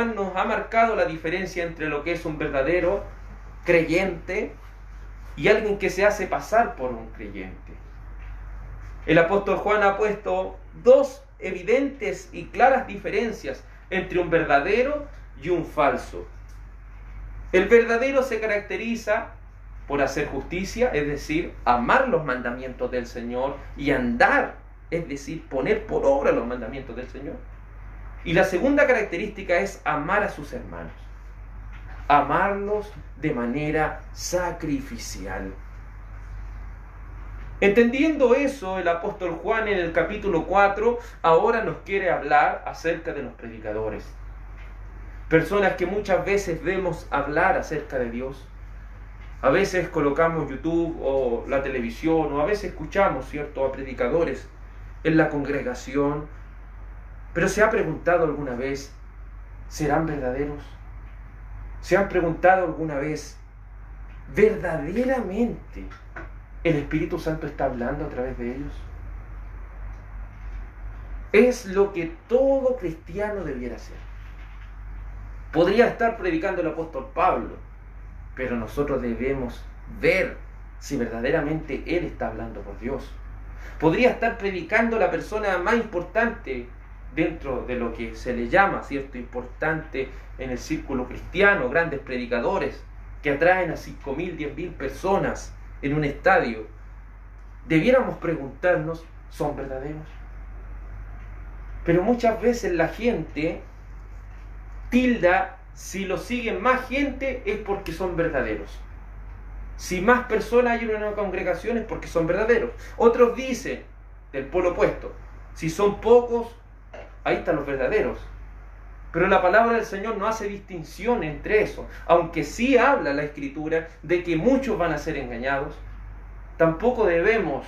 Juan nos ha marcado la diferencia entre lo que es un verdadero creyente y alguien que se hace pasar por un creyente. El apóstol Juan ha puesto dos evidentes y claras diferencias entre un verdadero y un falso. El verdadero se caracteriza por hacer justicia, es decir, amar los mandamientos del Señor y andar, es decir, poner por obra los mandamientos del Señor. Y la segunda característica es amar a sus hermanos, amarlos de manera sacrificial. Entendiendo eso, el apóstol Juan en el capítulo 4 ahora nos quiere hablar acerca de los predicadores. Personas que muchas veces vemos hablar acerca de Dios. A veces colocamos YouTube o la televisión, o a veces escuchamos, ¿cierto?, a predicadores en la congregación. Pero ¿se ha preguntado alguna vez, ¿serán verdaderos? ¿Se han preguntado alguna vez, verdaderamente el Espíritu Santo está hablando a través de ellos? Es lo que todo cristiano debiera hacer. Podría estar predicando el apóstol Pablo, pero nosotros debemos ver si verdaderamente él está hablando por Dios. Podría estar predicando la persona más importante dentro de lo que se le llama, ¿cierto?, importante en el círculo cristiano, grandes predicadores que atraen a 5.000, 10.000 personas en un estadio. Debiéramos preguntarnos, ¿son verdaderos? Pero muchas veces la gente tilda, si lo siguen más gente es porque son verdaderos. Si más personas hay en una congregación es porque son verdaderos. Otros dicen, del polo opuesto, si son pocos, ahí están los verdaderos. Pero la palabra del Señor no hace distinción entre eso. Aunque sí habla la Escritura de que muchos van a ser engañados, tampoco debemos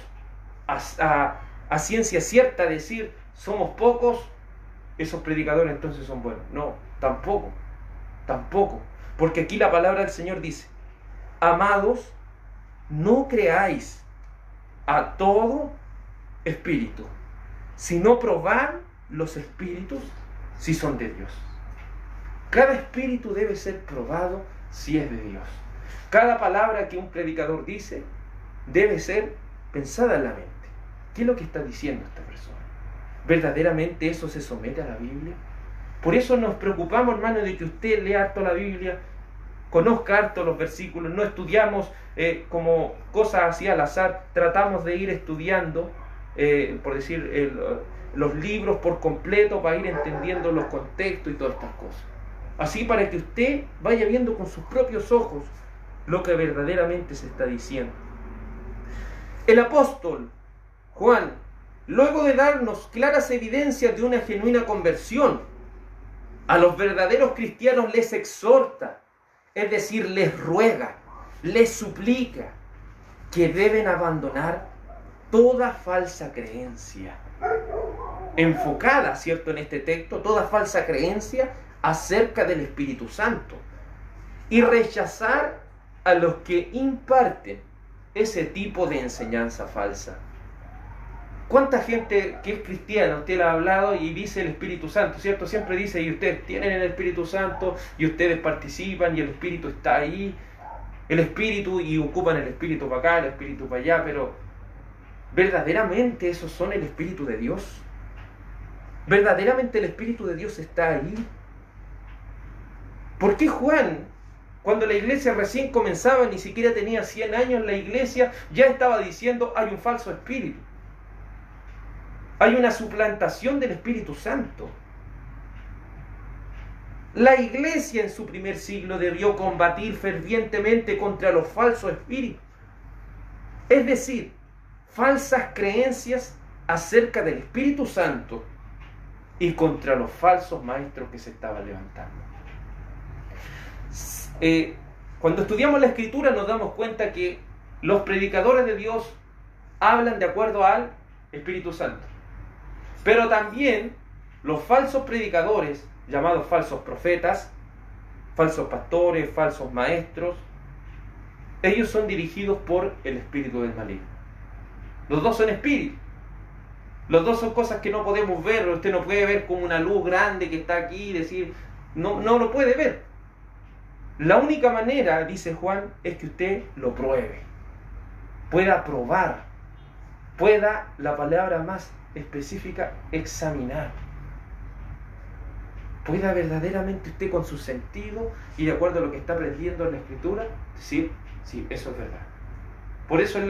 a ciencia cierta decir, somos pocos, esos predicadores entonces son buenos. No, tampoco. Porque aquí la palabra del Señor dice, amados, no creáis a todo espíritu, sino probad los espíritus si son de Dios. Cada espíritu debe ser probado si es de Dios. Cada palabra que un predicador dice debe ser pensada en la mente. ¿Qué es lo que está diciendo esta persona? ¿Verdaderamente eso se somete a la Biblia? Por eso nos preocupamos, hermano, de que usted lea harto la Biblia, conozca harto los versículos, no estudiamos como cosas así al azar, tratamos de ir estudiando, por decir, los libros por completo para ir entendiendo los contextos y todas estas cosas. Así para que usted vaya viendo con sus propios ojos lo que verdaderamente se está diciendo. El apóstol Juan, luego de darnos claras evidencias de una genuina conversión, a los verdaderos cristianos les exhorta, es decir, les ruega, les suplica que deben abandonar toda falsa creencia. Enfocada, ¿cierto?, en este texto, toda falsa creencia acerca del Espíritu Santo y rechazar a los que imparten ese tipo de enseñanza falsa. ¿Cuánta gente que es cristiana, usted le ha hablado y dice el Espíritu Santo, ¿cierto? Siempre dice, y ustedes tienen el Espíritu Santo, y ustedes participan, y el Espíritu está ahí, el Espíritu, y ocupan el Espíritu para acá, el Espíritu para allá, pero ¿verdaderamente esos son el Espíritu de Dios? ¿Verdaderamente el Espíritu de Dios está ahí? ¿Por qué Juan, cuando la iglesia recién comenzaba, ni siquiera tenía 100 años la iglesia, ya estaba diciendo, hay un falso espíritu? Hay una suplantación del Espíritu Santo. La iglesia en su primer siglo debió combatir fervientemente contra los falsos espíritus. Es decir, falsas creencias acerca del Espíritu Santo y contra los falsos maestros que se estaban levantando. Cuando estudiamos la Escritura nos damos cuenta que los predicadores de Dios hablan de acuerdo al Espíritu Santo. Pero también los falsos predicadores, llamados falsos profetas, falsos pastores, falsos maestros, ellos son dirigidos por el espíritu del maligno. Los dos son espíritus. Los dos son cosas que no podemos ver. Usted no puede ver como una luz grande que está aquí y decir, no lo puede ver. La única manera, dice Juan, es que usted lo pruebe, pueda probar, pueda, la palabra más específica, examinar, pueda verdaderamente usted con su sentido y de acuerdo a lo que está aprendiendo en la Escritura, decir, sí, eso es verdad. Por eso en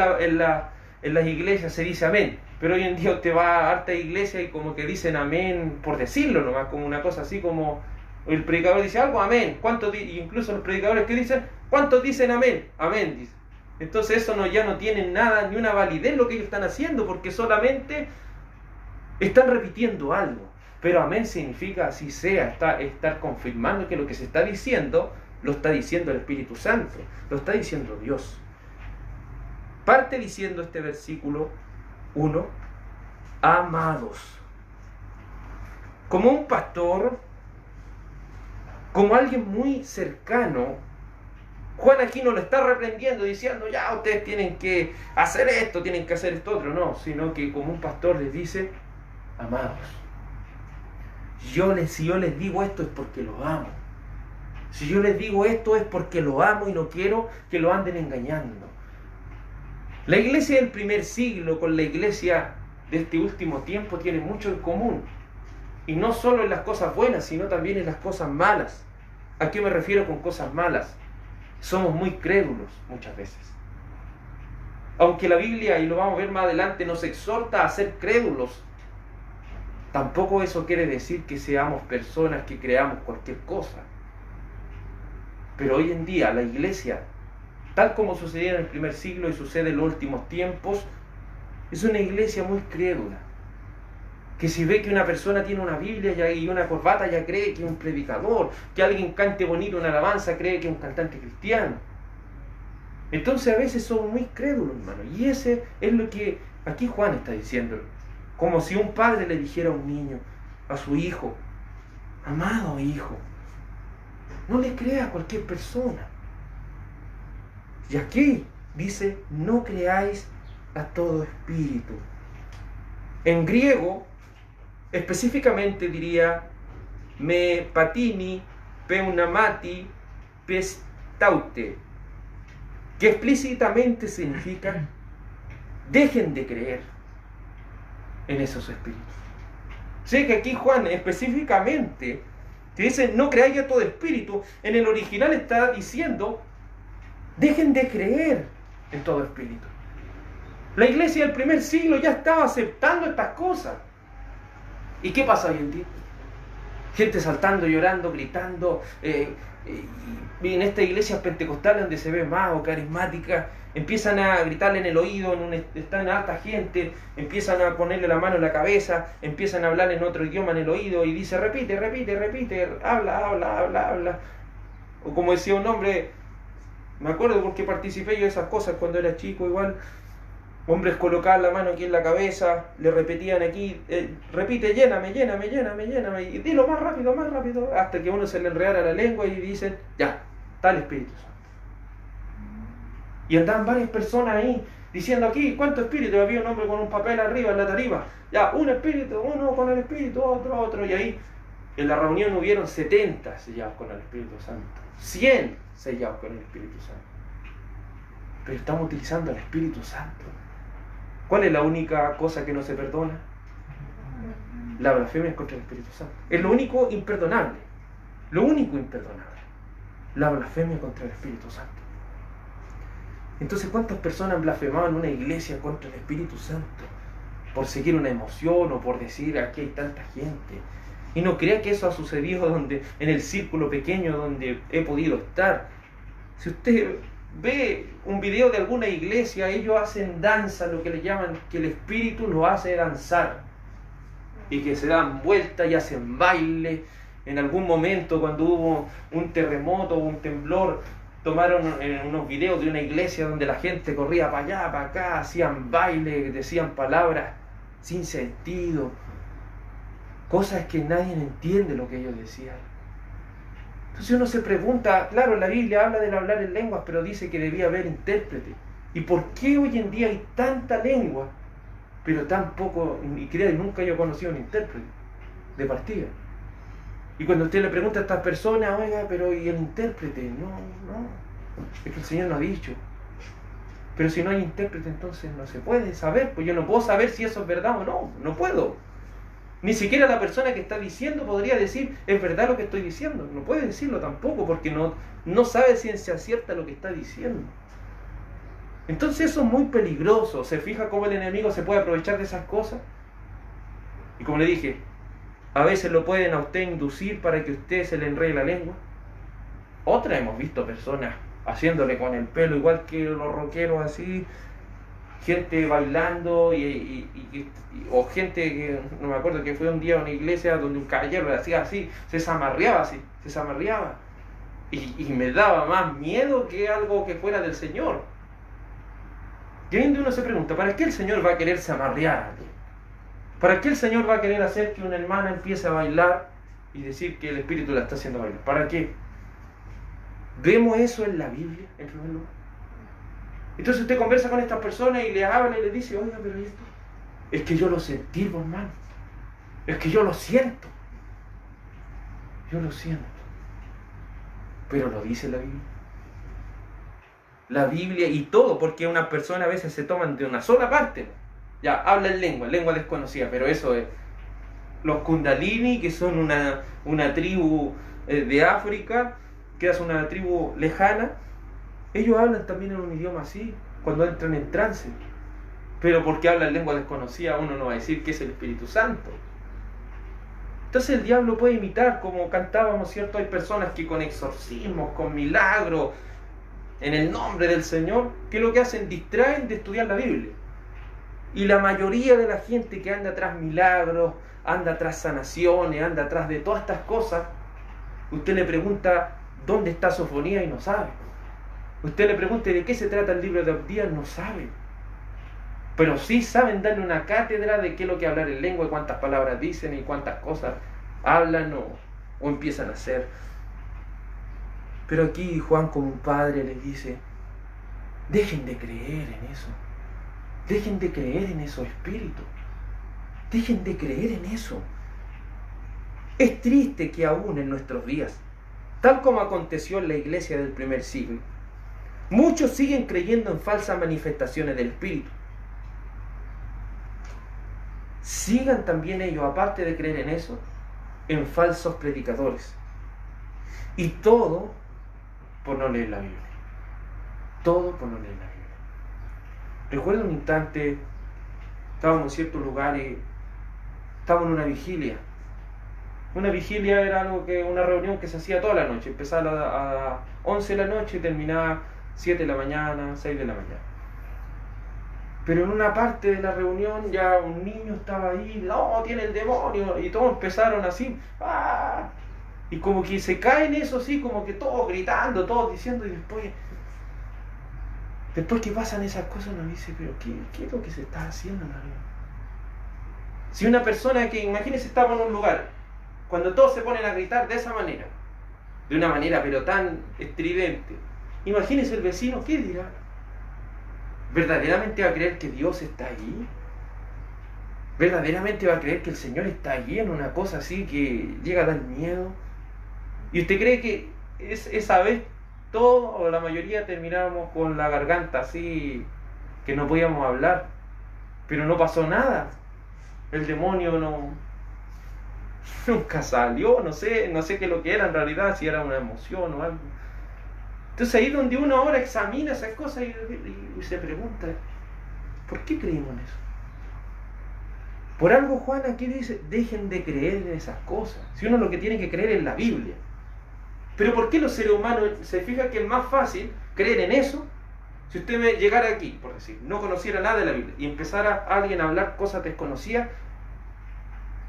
las iglesias se dice amén, pero hoy en día usted va a harta iglesia y como que dicen amén por decirlo nomás, como una cosa así como el predicador dice algo, amén. Incluso los predicadores que dicen, ¿cuántos dicen amén? Amén, dice. Entonces eso ya no tiene nada, ni una validez lo que ellos están haciendo, porque solamente están repitiendo algo. Pero amén significa así sea, estar confirmando que lo que se está diciendo, lo está diciendo el Espíritu Santo, lo está diciendo Dios. Parte diciendo este versículo 1, amados. Como un pastor, como alguien muy cercano, Juan aquí no lo está reprendiendo diciendo, ya ustedes tienen que hacer esto, tienen que hacer esto otro, no, sino que como un pastor les dice, amados. Si yo les digo esto es porque los amo. Si yo les digo esto es porque los amo y no quiero que lo anden engañando. La iglesia del primer siglo con la iglesia de este último tiempo tiene mucho en común. Y no solo en las cosas buenas, sino también en las cosas malas. ¿A qué me refiero con cosas malas? Somos muy crédulos muchas veces. Aunque la Biblia, y lo vamos a ver más adelante, nos exhorta a ser crédulos, tampoco eso quiere decir que seamos personas que creamos cualquier cosa. Pero hoy en día la iglesia, tal como sucedía en el primer siglo y sucede en los últimos tiempos, es una iglesia muy crédula. Que si ve que una persona tiene una Biblia y una corbata ya cree que es un predicador, que alguien cante bonito una alabanza cree que es un cantante cristiano. Entonces a veces somos muy crédulos, hermano. Y ese es lo que aquí Juan está diciendo. Como si un padre le dijera a un niño, a su hijo, amado hijo, no le crea a cualquier persona. Y aquí dice, no creáis a todo espíritu. En griego, específicamente diría, me patini, peunamati, pestaute, que explícitamente significa, dejen de creer en esos espíritus. Sé que aquí Juan específicamente, que dice, no creáis a todo espíritu, en el original está diciendo, dejen de creer en todo espíritu. La iglesia del primer siglo ya estaba aceptando estas cosas. ¿Y qué pasa hoy en día? Gente saltando, llorando, gritando. Y en estas iglesias pentecostales donde se ve más o carismáticas, empiezan a gritarle en el oído, están alta gente, empiezan a ponerle la mano en la cabeza, empiezan a hablar en otro idioma en el oído y dice, repite, repite, repite, habla. O como decía un hombre, me acuerdo porque participé yo de esas cosas cuando era chico igual, hombres colocaban la mano aquí en la cabeza, le repetían aquí, repite, lléname, y dilo más rápido, hasta que uno se le enredara la lengua y dicen, ya, está el Espíritu Santo. Y andaban varias personas ahí, diciendo aquí, ¿cuánto espíritu? Había un hombre con un papel arriba en la tarima, ya, un espíritu, uno con el Espíritu, otro, y ahí en la reunión hubieron 70 sellados con el Espíritu Santo, 100 sellados con el Espíritu Santo. Pero estamos utilizando el Espíritu Santo. ¿Cuál es la única cosa que no se perdona? La blasfemia es contra el Espíritu Santo. Es lo único imperdonable. La blasfemia contra el Espíritu Santo. Entonces, ¿cuántas personas blasfemaban en una iglesia contra el Espíritu Santo? Por seguir una emoción o por decir, aquí hay tanta gente. Y no crea que eso ha sucedido en el círculo pequeño donde he podido estar. Si usted ve un video de alguna iglesia, ellos hacen danza, lo que le llaman, que el Espíritu los hace danzar. Y que se dan vueltas y hacen baile. En algún momento, cuando hubo un terremoto o un temblor, tomaron unos videos de una iglesia donde la gente corría para allá, para acá, hacían baile, decían palabras sin sentido, cosas que nadie entiende lo que ellos decían. Entonces uno se pregunta, claro, la Biblia habla del hablar en lenguas, pero dice que debía haber intérprete. ¿Y por qué hoy en día hay tanta lengua, pero tan poco, y creo que nunca yo he conocido un intérprete de partida? Y cuando usted le pregunta a estas personas, oiga, pero ¿y el intérprete? No, es que el Señor no ha dicho. Pero si no hay intérprete, entonces no se puede saber, pues yo no puedo saber si eso es verdad o no, no puedo. Ni siquiera la persona que está diciendo podría decir, es verdad lo que estoy diciendo. No puede decirlo tampoco, porque no sabe ciencia cierta lo que está diciendo. Entonces eso es muy peligroso. ¿Se fija cómo el enemigo se puede aprovechar de esas cosas? Y como le dije, a veces lo pueden a usted inducir para que usted se le enrede la lengua. Otra hemos visto personas haciéndole con el pelo igual que los rockeros así, gente bailando o gente que, no me acuerdo, que fue un día a una iglesia donde un caballero le hacía así, se zamarreaba y me daba más miedo que algo que fuera del Señor. Y ahí uno se pregunta, ¿para qué el Señor va a querer zamarrear a alguien? ¿Para qué el Señor va a querer hacer que una hermana empiece a bailar y decir que el Espíritu la está haciendo bailar? ¿Para qué? ¿Vemos eso en la Biblia, en primer lugar? Entonces usted conversa con estas personas y les habla y les dice, oiga, pero esto, es que yo lo sentí, hermano. Es que yo lo siento. Yo lo siento. Pero lo dice la Biblia. La Biblia y todo, porque una persona a veces se toman de una sola parte. Ya, habla en lengua desconocida, pero eso es. Los Kundalini, que son una tribu de África, que es una tribu lejana, ellos hablan también en un idioma así, cuando entran en trance. Pero porque hablan lengua desconocida, uno no va a decir que es el Espíritu Santo. Entonces el diablo puede imitar, como cantábamos, ¿cierto? Hay personas que con exorcismos, con milagros, en el nombre del Señor, que lo que hacen, distraen de estudiar la Biblia. Y la mayoría de la gente que anda tras milagros, anda tras sanaciones, anda tras de todas estas cosas, usted le pregunta dónde está Sofonía y no sabe. Usted le pregunta de qué se trata el libro de Abdías, no sabe. Pero sí saben darle una cátedra de qué es lo que hablar en lengua, y cuántas palabras dicen y cuántas cosas hablan o empiezan a hacer. Pero aquí Juan, como un padre, les dice, dejen de creer en eso. Dejen de creer en esos espíritus. Dejen de creer en eso. Es triste que aún en nuestros días, tal como aconteció en la iglesia del primer siglo, muchos siguen creyendo en falsas manifestaciones del espíritu. Sigan también ellos, aparte de creer en eso, en falsos predicadores. Y todo por no leer la Biblia. Todo por no leer la Biblia. Recuerdo un instante, estábamos en cierto lugar y estábamos en una vigilia. Una vigilia era una reunión que se hacía toda la noche. Empezaba a las 11 de la noche y terminaba 7 de la mañana, 6 de la mañana. Pero en una parte de la reunión ya un niño estaba ahí, no, tiene el demonio, y todos empezaron así, ¡ah! Y como que se caen eso así, como que todos gritando, todos diciendo, y después que pasan esas cosas uno dice, pero ¿qué es lo que se está haciendo en la vida? Si una persona que, imagínese, estaba en un lugar, cuando todos se ponen a gritar de esa manera, de una manera pero tan estridente, imagínese el vecino, ¿qué dirá? ¿Verdaderamente va a creer que Dios está allí? ¿Verdaderamente va a creer que el Señor está allí en una cosa así que llega a dar miedo? ¿Y usted cree que esa vez todos o la mayoría terminábamos con la garganta así, que no podíamos hablar? Pero no pasó nada. El demonio nunca salió, no sé qué es lo que era en realidad, si era una emoción o algo. Entonces ahí es donde uno ahora examina esas cosas y se pregunta, ¿por qué creímos en eso? Por algo Juan aquí dice, dejen de creer en esas cosas. Si uno lo que tiene que creer es la Biblia. Pero ¿por qué los seres humanos se fija que es más fácil creer en eso? Si usted me llegara aquí, por decir, no conociera nada de la Biblia y empezara alguien a hablar cosas desconocidas,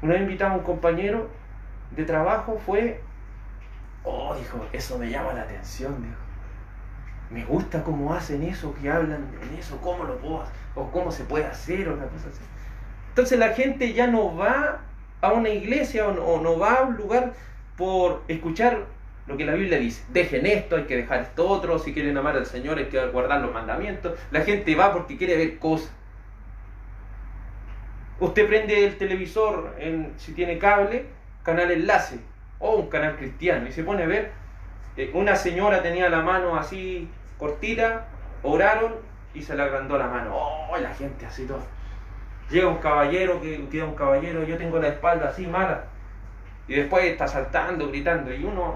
una vez invitamos a un compañero de trabajo, dijo, eso me llama la atención, dijo. Me gusta cómo hacen eso, que hablan en eso, cómo lo puedo hacer, o cómo se puede hacer, o una cosa así. Entonces la gente ya no va a una iglesia o no va a un lugar por escuchar lo que la Biblia dice. Dejen esto, hay que dejar esto otro, si quieren amar al Señor hay que guardar los mandamientos. La gente va porque quiere ver cosas. Usted prende el televisor, si tiene cable, canal enlace, o un canal cristiano, y se pone a ver, una señora tenía la mano así cortita, oraron y se le agrandó la mano. ¡Oh! La gente así todo. Llega un caballero, queda un caballero, yo tengo la espalda así mala, y después está saltando, gritando, y uno...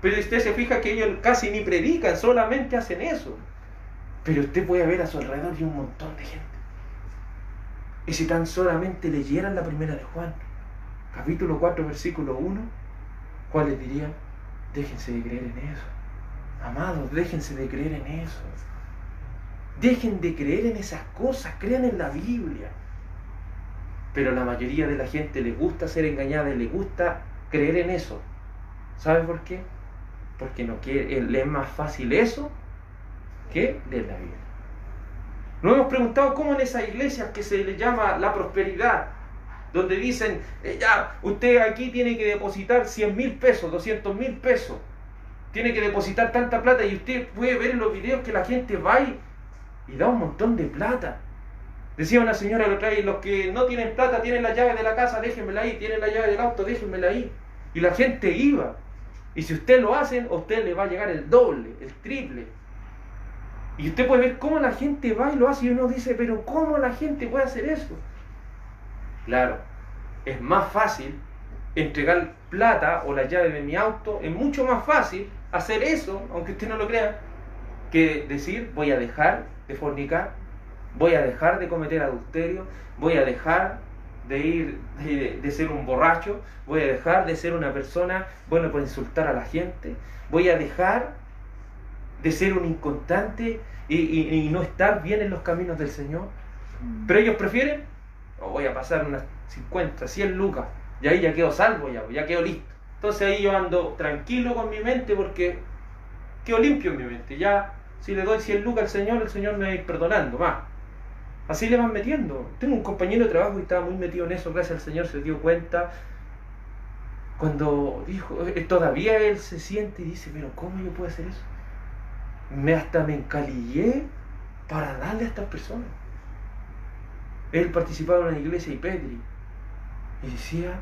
Pero usted se fija que ellos casi ni predican, solamente hacen eso. Pero usted puede ver a su alrededor y un montón de gente. Y si tan solamente leyeran la primera de Juan, capítulo 4, versículo 1, ¿cuál les diría? Déjense de creer en eso. Amados, déjense de creer en eso. Dejen de creer en esas cosas, crean en la Biblia. Pero la mayoría de la gente le gusta ser engañada y le gusta creer en eso. ¿Sabe por qué? Porque no quiere, le es más fácil eso que leer la Biblia. Nos hemos preguntado cómo en esas iglesias que se les llama la prosperidad, donde dicen, ya, usted aquí tiene que depositar 100.000 pesos, 200.000 pesos, tiene que depositar tanta plata, y usted puede ver en los videos que la gente va y da un montón de plata. Decía una señora la otra vez, los que no tienen plata, tienen la llave de la casa, déjenmela ahí, tienen la llave del auto, déjenmela ahí. Y la gente iba. Y si usted lo hace, a usted le va a llegar el doble, el triple. Y usted puede ver cómo la gente va y lo hace, y uno dice, pero ¿cómo la gente puede hacer eso? Claro, es más fácil entregar plata o la llave de mi auto, es mucho más fácil hacer eso, aunque usted no lo crea, que decir, voy a dejar de fornicar, voy a dejar de cometer adulterio, voy a dejar de ser un borracho, voy a dejar de ser una persona buena por insultar a la gente, voy a dejar de ser un inconstante y no estar bien en los caminos del Señor. Pero ellos prefieren, voy a pasar unas 50, 100 lucas, y ahí ya quedo salvo, ya quedo listo. Entonces ahí yo ando tranquilo con mi mente, porque quedo limpio en mi mente. Ya, si le doy 100 lucas al Señor, el Señor me va a ir perdonando más. Así le van metiendo. Tengo un compañero de trabajo y estaba muy metido en eso, gracias al Señor se dio cuenta. Cuando dijo, todavía él se siente y dice, pero ¿cómo yo puedo hacer eso? Hasta me encalillé para darle a estas personas. Él participaba en una iglesia Ipetri y decía,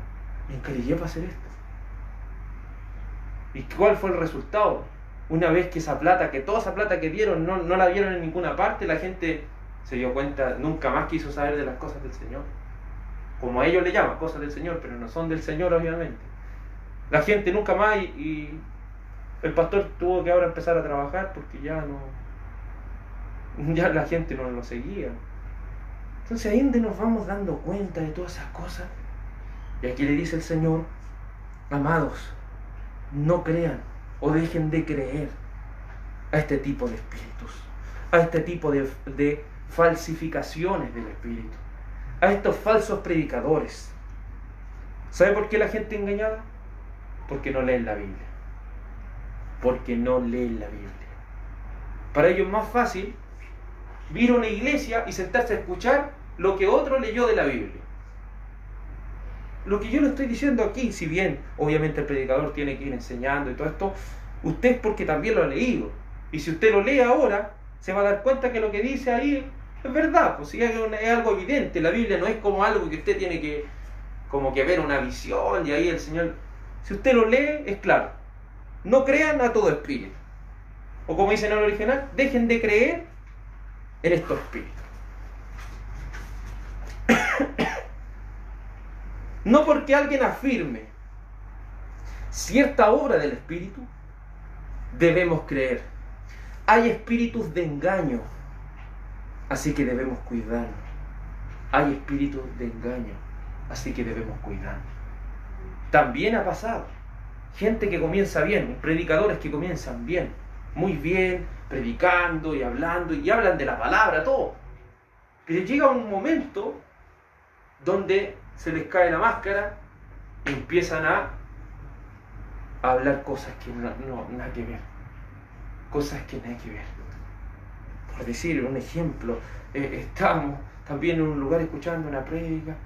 me encalillé para hacer esto. ¿Y cuál fue el resultado? Una vez que toda esa plata que dieron, no la dieron en ninguna parte, la gente se dio cuenta, nunca más quiso saber de las cosas del Señor. Como a ellos le llaman, cosas del Señor, pero no son del Señor, obviamente. La gente nunca más, y el pastor tuvo que ahora empezar a trabajar porque ya la gente no lo seguía. Entonces ahí es donde nos vamos dando cuenta de todas esas cosas. Y aquí le dice el Señor, amados, no crean o dejen de creer a este tipo de espíritus, a este tipo de falsificaciones del espíritu, a estos falsos predicadores. ¿Sabe por qué la gente es engañada? Porque no leen la Biblia. Porque no leen la Biblia. Para ellos es más fácil ir a una iglesia y sentarse a escuchar lo que otro leyó de la Biblia. Lo que yo le estoy diciendo aquí, si bien obviamente el predicador tiene que ir enseñando y todo esto, usted es porque también lo ha leído. Y si usted lo lee ahora, se va a dar cuenta que lo que dice ahí es verdad. Pues sí, es algo evidente. La Biblia no es como algo que usted tiene que ver una visión y ahí el Señor... Si usted lo lee, es claro. No crean a todo espíritu. O como dice en el original, dejen de creer en estos espíritus. No porque alguien afirme cierta obra del espíritu, debemos creer. Hay espíritus de engaño, así que debemos cuidarnos. Hay espíritus de engaño, así que debemos cuidarnos. También ha pasado gente que comienza bien, predicadores que comienzan bien, muy bien, predicando y hablando, y hablan de la palabra, todo. Pero llega un momento donde se les cae la máscara y empiezan a hablar cosas que nada que ver. Cosas que nada que ver. Por decir un ejemplo, estamos también en un lugar escuchando una prédica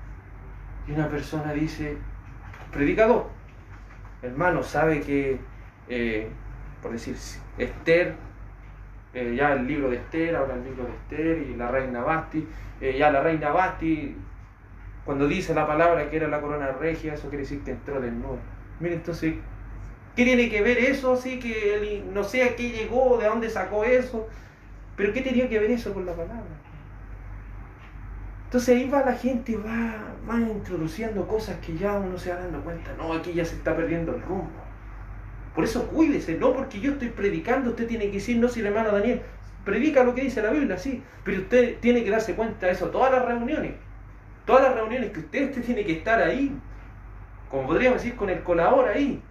y una persona dice, predicador, hermano, sabe que, por decir, Esther, ya el libro de Esther, habla el libro de Esther y la reina Basti, ya la reina Basti, cuando dice la palabra que era la corona regia, eso quiere decir que entró desnuda. Mire, entonces, ¿qué tiene que ver eso? Así que él no sé a qué llegó, de dónde sacó eso, pero ¿qué tenía que ver eso con la palabra? Entonces ahí va la gente, va introduciendo cosas que ya uno se va dando cuenta, no, aquí ya se está perdiendo el rumbo. Por eso cuídese, no porque yo estoy predicando, usted tiene que decir, no, si el hermano Daniel predica lo que dice la Biblia, sí, pero usted tiene que darse cuenta de eso, todas las reuniones que usted tiene que estar ahí, como podríamos decir, con el colador ahí.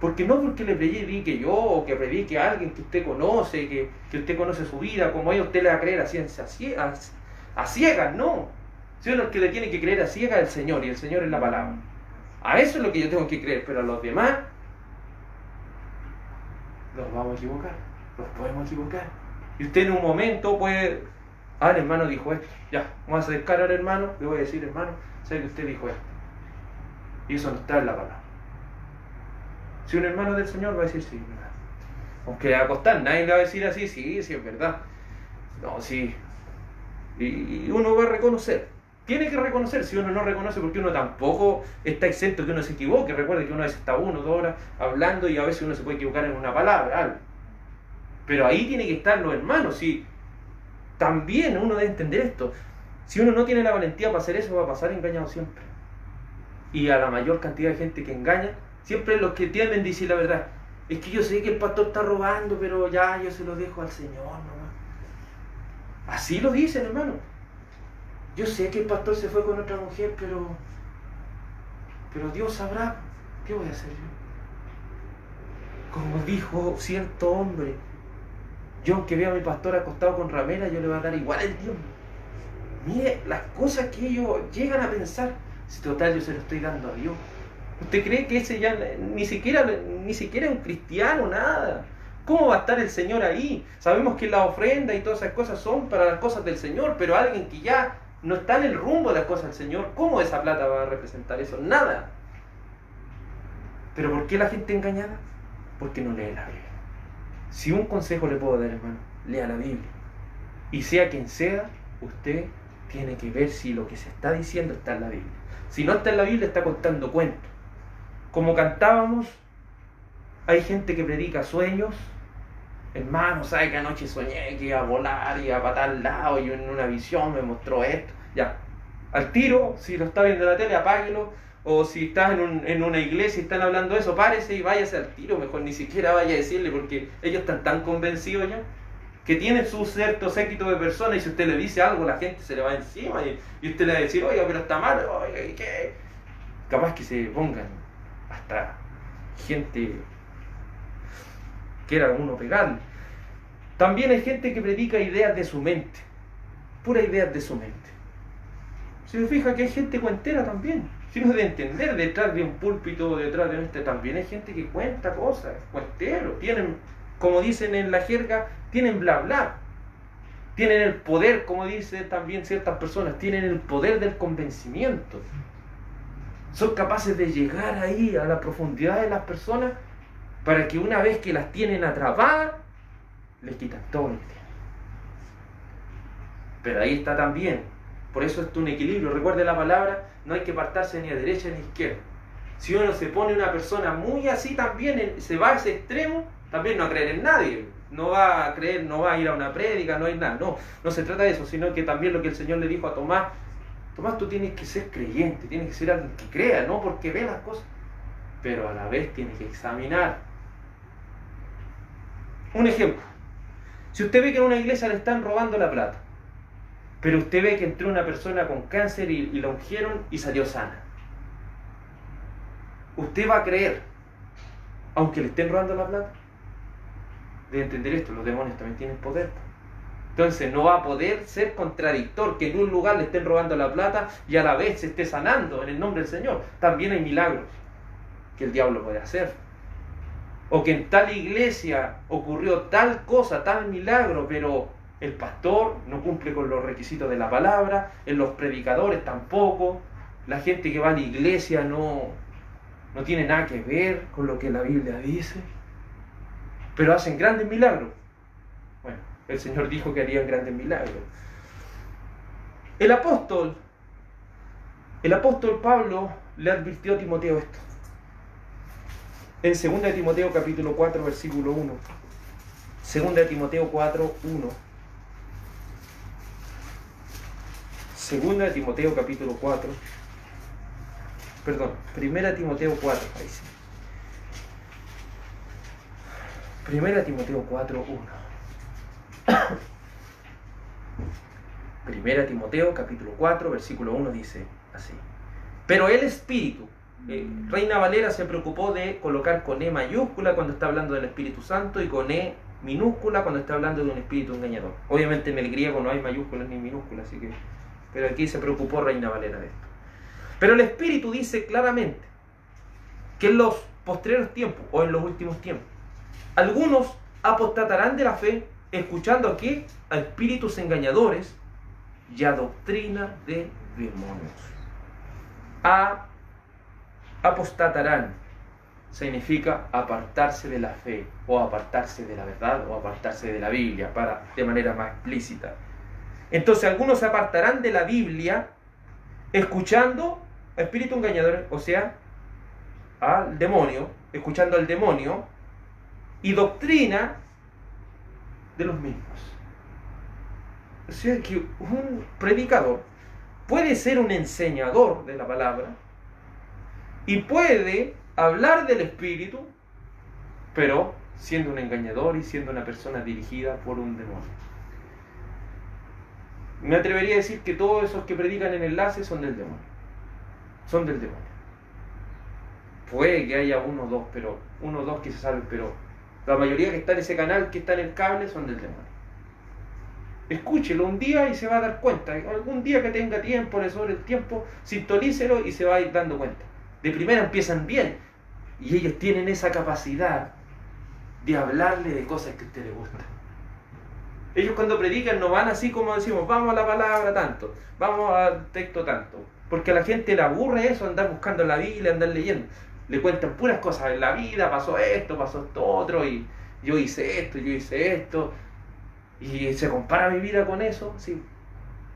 Porque no porque le predique yo, o que predique a alguien que usted conoce, que usted conoce su vida, como a usted le va a creer a ciegas, no. Sino el que le tiene que creer a ciegas es el Señor, y el Señor es la palabra. A eso es lo que yo tengo que creer, pero a los demás los vamos a equivocar, los podemos equivocar. Y usted en un momento puede, el hermano dijo esto, ya, vamos a acercar al hermano, le voy a decir, hermano, sé que usted dijo esto. Y eso no está en la palabra. Si un hermano del Señor va a decir, sí, verdad. Aunque le va a costar, nadie le va a decir así, sí, es verdad. No, sí. Y uno va a reconocer. Tiene que reconocer. Si uno no reconoce, porque uno tampoco está exento que uno se equivoque. Recuerde que uno a veces está 1 o 2 horas hablando y a veces uno se puede equivocar en una palabra, algo. Pero ahí tiene que estar los hermanos. Si también uno debe entender esto. Si uno no tiene la valentía para hacer eso, va a pasar engañado siempre. Y a la mayor cantidad de gente que engaña, siempre los que temen dicen la verdad. Es que yo sé que el pastor está robando, pero ya yo se lo dejo al Señor nomás. Así lo dicen, hermano. Yo sé que el pastor se fue con otra mujer, pero Dios sabrá. ¿Qué voy a hacer yo? Como dijo cierto hombre, yo aunque vea a mi pastor acostado con ramera, yo le voy a dar igual el Dios. Mire las cosas que ellos llegan a pensar. Si total yo se lo estoy dando a Dios. ¿Usted cree que ese ya ni siquiera es un cristiano, nada? ¿Cómo va a estar el Señor ahí? Sabemos que la ofrenda y todas esas cosas son para las cosas del Señor, pero alguien que ya no está en el rumbo de las cosas del Señor, ¿cómo esa plata va a representar eso? Nada. ¿Pero por qué la gente engañada? Porque no lee la Biblia. Si un consejo le puedo dar, hermano, lea la Biblia. Y sea quien sea, usted tiene que ver si lo que se está diciendo está en la Biblia. Si no está en la Biblia, está contando cuentos. Como cantábamos, hay gente que predica sueños. Hermano, ¿sabe que anoche soñé que iba a volar, iba para tal lado y en una visión me mostró esto? Ya, al tiro, si lo está viendo en la tele, apáguelo. O si estás en una iglesia y están hablando de eso, párese y váyase al tiro. Mejor ni siquiera vaya a decirle, porque ellos están tan convencidos ya que tienen su cierto séquito de personas, y si usted le dice algo, la gente se le va encima y usted le va a decir, oiga, pero está mal, oiga, ¿y qué? Capaz que se pongan hasta gente quiera uno pegarle. También hay gente que predica ideas de su mente, puras ideas de su mente. Se fija que hay gente cuentera también. Si no es de entender, detrás de un púlpito, detrás de también hay gente que cuenta cosas, cuenteros, tienen, como dicen en la jerga, tienen bla bla. Tienen el poder, como dicen también ciertas personas, tienen el poder del convencimiento. Son capaces de llegar ahí a la profundidad de las personas para que una vez que las tienen atrapadas, les quitan todo lo que tienen. Pero ahí está también. Por eso es un equilibrio. Recuerde la palabra, no hay que apartarse ni a derecha ni a izquierda. Si uno se pone una persona muy así también, se va a ese extremo, también no va a creer en nadie. No va a creer, no va a ir a una prédica, no hay nada. No se trata de eso, sino que también lo que el Señor le dijo a Tomás, Tomás, tú tienes que ser creyente, tienes que ser alguien que crea, no porque ve las cosas, pero a la vez tienes que examinar. Un ejemplo, si usted ve que en una iglesia le están robando la plata, pero usted ve que entró una persona con cáncer y la ungieron y salió sana, ¿usted va a creer aunque le estén robando la plata? Debe entender esto, los demonios también tienen poder. Entonces no va a poder ser contradictor que en un lugar le estén robando la plata y a la vez se esté sanando en el nombre del Señor. También hay milagros que el diablo puede hacer. O que en tal iglesia ocurrió tal cosa, tal milagro, pero el pastor no cumple con los requisitos de la palabra, en los predicadores tampoco, la gente que va a la iglesia no tiene nada que ver con lo que la Biblia dice, pero hacen grandes milagros. Bueno, el Señor dijo que harían grandes milagros. El apóstol Pablo le advirtió a Timoteo esto. en 2 de Timoteo capítulo 4, versículo 1. 2 de Timoteo 4, 1. 2 de Timoteo capítulo 4. Perdón, 1 Timoteo 4, ahí sí. 1 Timoteo 4, 1. 1 Timoteo capítulo 4, versículo 1 dice así. Pero el Espíritu, Reina Valera se preocupó de colocar con E mayúscula cuando está hablando del Espíritu Santo y con E minúscula cuando está hablando de un espíritu engañador. Obviamente en el griego no hay mayúsculas ni minúsculas, así que, pero aquí se preocupó Reina Valera de esto. Pero el Espíritu dice claramente que en los postreros tiempos o en los últimos tiempos, algunos apostatarán de la fe escuchando aquí a espíritus engañadores y a doctrina de demonios. Apostatarán significa apartarse de la fe o apartarse de la verdad o apartarse de la Biblia de manera más explícita. Entonces algunos se apartarán de la Biblia escuchando a espíritus engañadores, o sea, al demonio, escuchando al demonio y doctrina de los mismos. O sea que un predicador puede ser un enseñador de la palabra y puede hablar del Espíritu, pero siendo un engañador y siendo una persona dirigida por un demonio. Me atrevería a decir que todos esos que predican en enlace son del demonio. Son del demonio. Puede que haya uno o dos que se salven, pero la mayoría que está en ese canal, que está en el cable, son del demonio. Escúchelo un día y se va a dar cuenta. Algún día que tenga tiempo, le sobre el tiempo, sintonícelo y se va a ir dando cuenta. De primera empiezan bien y ellos tienen esa capacidad de hablarle de cosas que a usted le gustan. Ellos cuando predican no van así como decimos, vamos a la palabra tanto, vamos al texto tanto, porque a la gente le aburre eso, andar buscando la Biblia, andar leyendo. Le cuentan puras cosas en la vida, pasó esto otro, y yo hice esto, y se compara mi vida con eso, sí.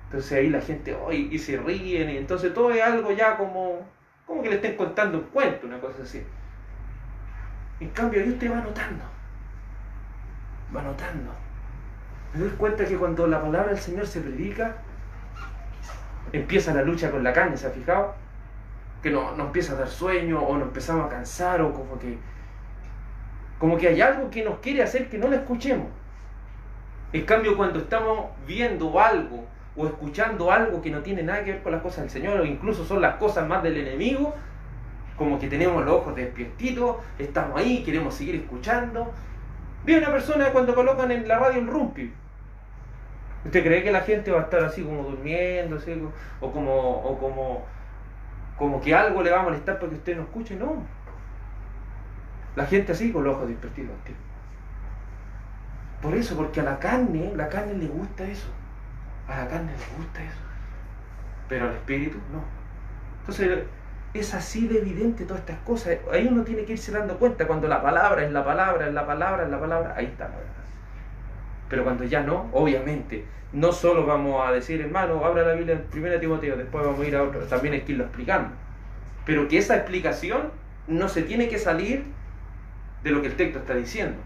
Entonces ahí la gente, y se ríen, y entonces todo es algo ya como que le estén contando un cuento, una cosa así. En cambio ahí usted va notando. Me doy cuenta que cuando la palabra del Señor se predica, empieza la lucha con la carne, ¿se ha fijado? Que nos empieza a dar sueño, o nos empezamos a cansar, o como que hay algo que nos quiere hacer que no la escuchemos. En cambio, cuando estamos viendo algo, o escuchando algo que no tiene nada que ver con las cosas del Señor, o incluso son las cosas más del enemigo, como que tenemos los ojos despiertitos, estamos ahí, queremos seguir escuchando. Vi una persona cuando colocan en la radio el rumpi. ¿Usted cree que la gente va a estar así como durmiendo, así, o como que algo le va a molestar porque usted no escuche? No. La gente así con los ojos despiertitos. Por eso, porque a la carne le gusta eso. Pero al espíritu no. Entonces es así de evidente todas estas cosas. Ahí uno tiene que irse dando cuenta. Cuando la palabra es la palabra, ahí está la verdad. Pero cuando ya no, obviamente, no solo vamos a decir, hermano, abra la Biblia en 1 Timoteo, después vamos a ir a otro, también hay que irlo explicando. Pero que esa explicación no se tiene que salir de lo que el texto está diciendo.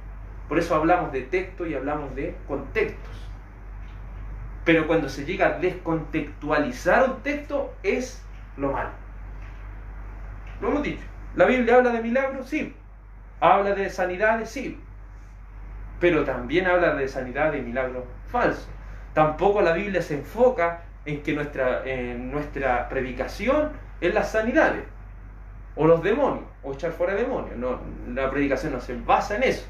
Por eso hablamos de texto y hablamos de contextos. Pero cuando se llega a descontextualizar un texto, es lo malo. Lo hemos dicho. ¿La Biblia habla de milagros? Sí. ¿Habla de sanidades? Sí. Pero también habla de sanidad y milagros falsos. Tampoco la Biblia se enfoca en que nuestra predicación es las sanidades, o los demonios, o echar fuera demonios. No, la predicación no se basa en eso.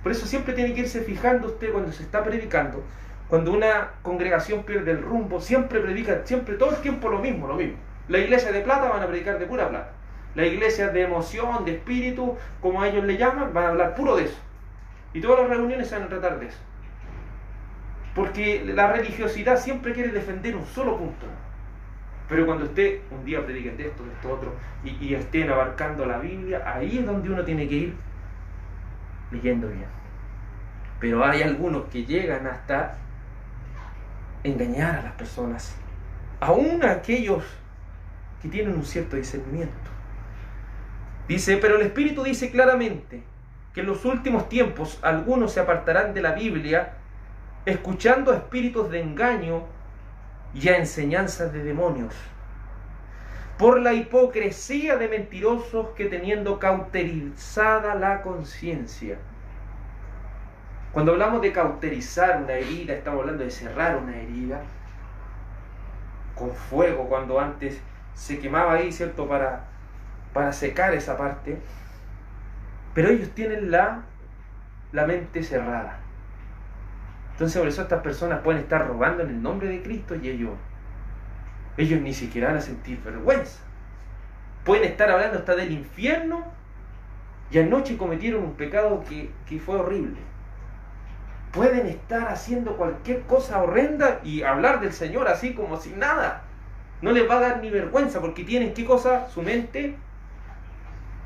Por eso siempre tiene que irse fijando usted cuando se está predicando. Cuando una congregación pierde el rumbo, siempre predica, todo el tiempo lo mismo. La iglesia de plata van a predicar de pura plata. La iglesia de emoción, de espíritu, como a ellos le llaman, van a hablar puro de eso. Y todas las reuniones se van a tratar de eso. Porque la religiosidad siempre quiere defender un solo punto. Pero cuando usted un día prediquen de esto, otro, y estén abarcando la Biblia, ahí es donde uno tiene que ir leyendo bien. Pero hay algunos que llegan hasta engañar a las personas, aún aquellos que tienen un cierto discernimiento. Dice, pero el Espíritu dice claramente que en los últimos tiempos algunos se apartarán de la Biblia, escuchando a espíritus de engaño y a enseñanzas de demonios, por la hipocresía de mentirosos que teniendo cauterizada la conciencia. Cuando hablamos de cauterizar una herida, estamos hablando de cerrar una herida con fuego, cuando antes se quemaba ahí, ¿cierto?, para secar esa parte. Pero ellos tienen la mente cerrada. Entonces por eso estas personas pueden estar robando en el nombre de Cristo y ellos ni siquiera van a sentir vergüenza. Pueden estar hablando hasta del infierno y anoche cometieron un pecado que fue horrible. Pueden estar haciendo cualquier cosa horrenda y hablar del Señor así como si nada. No les va a dar ni vergüenza porque tienen, ¿qué cosa? Su mente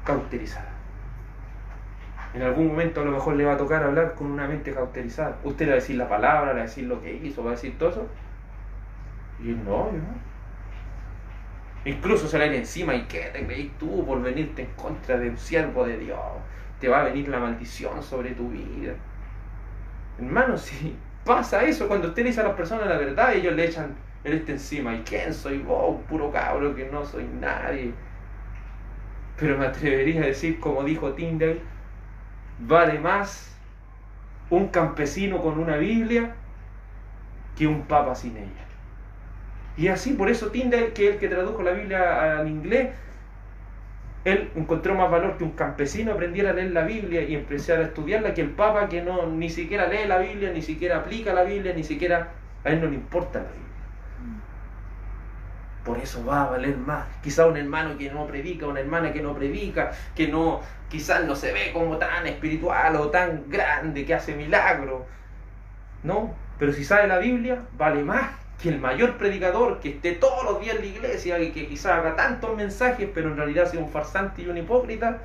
cauterizada. En algún momento a lo mejor le va a tocar hablar con una mente cauterizada. Usted le va a decir la palabra, le va a decir lo que hizo, va a decir todo eso. Y él no. Incluso se le viene encima. ¿Y qué te creís tú por venirte en contra de un siervo de Dios? Te va a venir la maldición sobre tu vida. Hermano, si pasa eso, cuando usted le dice a las personas la verdad, ellos le echan el encima. ¿Y quién soy vos? Puro cabro que no soy nadie. Pero me atrevería a decir, como dijo Tyndale, vale más un campesino con una Biblia que un papa sin ella. Y así, por eso Tyndale, que es el que tradujo la Biblia al inglés, él encontró más valor que un campesino aprendiera a leer la Biblia y empezara a estudiarla, que el papa que no ni siquiera lee la Biblia, ni siquiera aplica la Biblia, ni siquiera a él no le importa la Biblia. Por eso va a valer más. Quizá un hermano que no predica, una hermana que no predica, que no, quizás no se ve como tan espiritual o tan grande, que hace milagros. No, pero si sabe la Biblia, vale más que el mayor predicador que esté todos los días en la iglesia y que quizás haga tantos mensajes, pero en realidad sea un farsante y un hipócrita.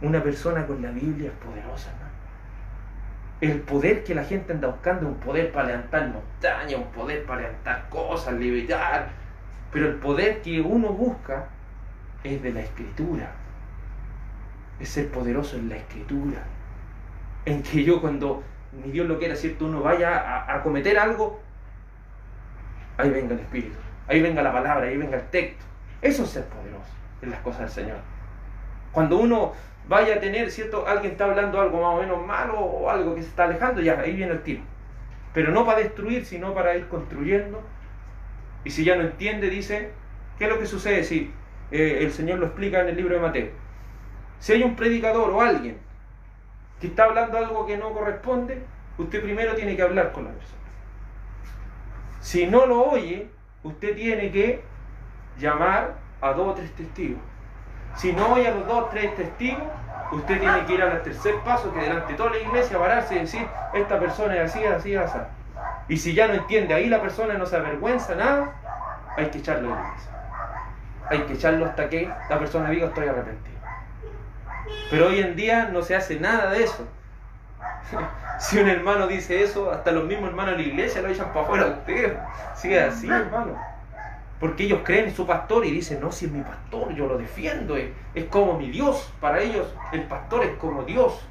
Una persona con la Biblia es poderosa, ¿no? El poder que la gente anda buscando es un poder para levantar montañas, un poder para levantar cosas, liberar. Pero el poder que uno busca es de la Escritura. Es ser poderoso en la Escritura. En que yo, cuando ni Dios lo quiera, ¿cierto?, uno vaya a cometer algo, ahí venga el Espíritu, ahí venga la palabra, ahí venga el texto. Eso es ser poderoso en las cosas del Señor. Cuando uno vaya a tener, ¿cierto?, alguien está hablando algo más o menos malo o algo que se está alejando, ya, ahí viene el tiro. Pero no para destruir, sino para ir construyendo. Y si ya no entiende, dice, ¿qué es lo que sucede? Si el Señor lo explica en el libro de Mateo. Si hay un predicador o alguien que está hablando algo que no corresponde, usted primero tiene que hablar con la persona. Si no lo oye, usted tiene que llamar a 2 o 3 testigos. Si no oye a los 2 o 3 testigos, usted tiene que ir al tercer paso, que delante de toda la iglesia pararse y decir, esta persona es así, así, así. Y si ya no entiende, ahí la persona no se avergüenza, nada, hay que echarlo de la iglesia. Hay que echarlo hasta que la persona diga, estoy arrepentido. Pero hoy en día no se hace nada de eso. Si un hermano dice eso, hasta los mismos hermanos de la iglesia lo echan para afuera a usted. Sigue así, hermano. Porque ellos creen en su pastor y dicen, no, si es mi pastor, yo lo defiendo, es como mi Dios. Para ellos el pastor es como Dios.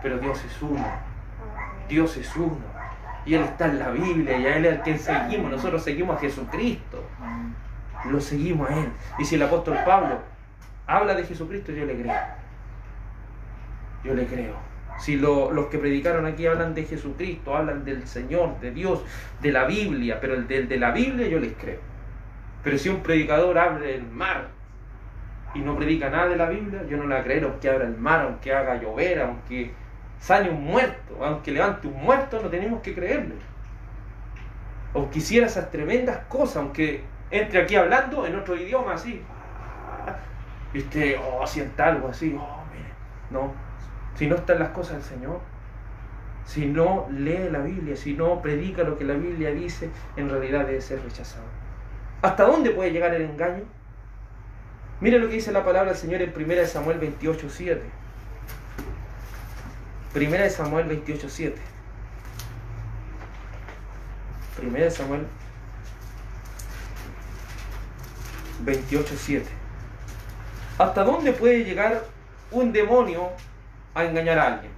Pero Dios es uno. Dios es uno. Y Él está en la Biblia y a Él es el que seguimos. Nosotros seguimos a Jesucristo. Lo seguimos a Él. Y si el apóstol Pablo habla de Jesucristo, yo le creo. Yo le creo. Si los que predicaron aquí hablan de Jesucristo, hablan del Señor, de Dios, de la Biblia, pero el de la Biblia yo les creo. Pero si un predicador abre el mar y no predica nada de la Biblia, yo no le voy a creer, aunque abra el mar, aunque haga llover, aunque sane un muerto, aunque levante un muerto, no tenemos que creerle. Aunque hiciera esas tremendas cosas, aunque entre aquí hablando en otro idioma así, ¿viste? Sienta algo así, mire, no. Si no están las cosas del Señor, si no lee la Biblia, si no predica lo que la Biblia dice, en realidad debe ser rechazado. ¿Hasta dónde puede llegar el engaño? Mire lo que dice la palabra del Señor en 1 Samuel 28:7. 1 Samuel 28:7. 1 Samuel 28:7. ¿Hasta dónde puede llegar un demonio a engañar a alguien?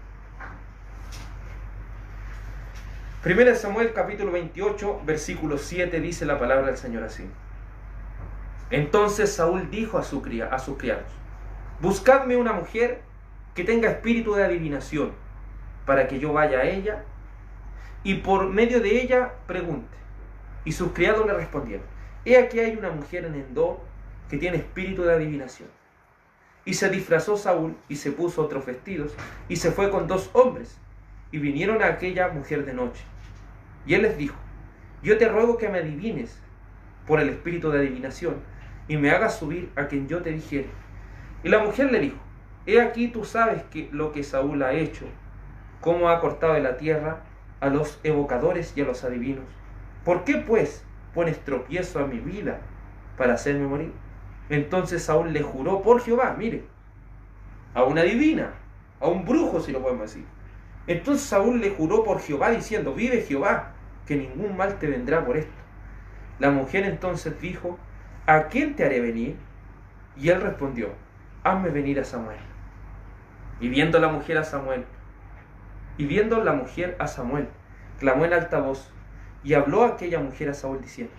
1 Samuel capítulo 28, versículo 7 dice la palabra del Señor así. Entonces Saúl dijo a sus criados: buscadme una mujer que tenga espíritu de adivinación, para que yo vaya a ella y por medio de ella pregunte. Y sus criados le respondieron: he aquí hay una mujer en Endor que tiene espíritu de adivinación. Y se disfrazó Saúl y se puso otros vestidos y se fue con 2 hombres y vinieron a aquella mujer de noche. Y él les dijo: yo te ruego que me adivines por el espíritu de adivinación y me hagas subir a quien yo te dijere. Y la mujer le dijo: he aquí tú sabes que lo que Saúl ha hecho, cómo ha cortado de la tierra a los evocadores y a los adivinos. ¿Por qué pues pones tropiezo a mi vida para hacerme morir? Entonces Saúl le juró por Jehová, mire, a una adivina, a un brujo, si lo podemos decir. Entonces Saúl le juró por Jehová diciendo: vive Jehová, que ningún mal te vendrá por esto. La mujer entonces dijo: ¿a quién te haré venir? Y él respondió: hazme venir a Samuel. Y viendo la mujer a Samuel, clamó en alta voz, y habló aquella mujer a Saúl diciendo: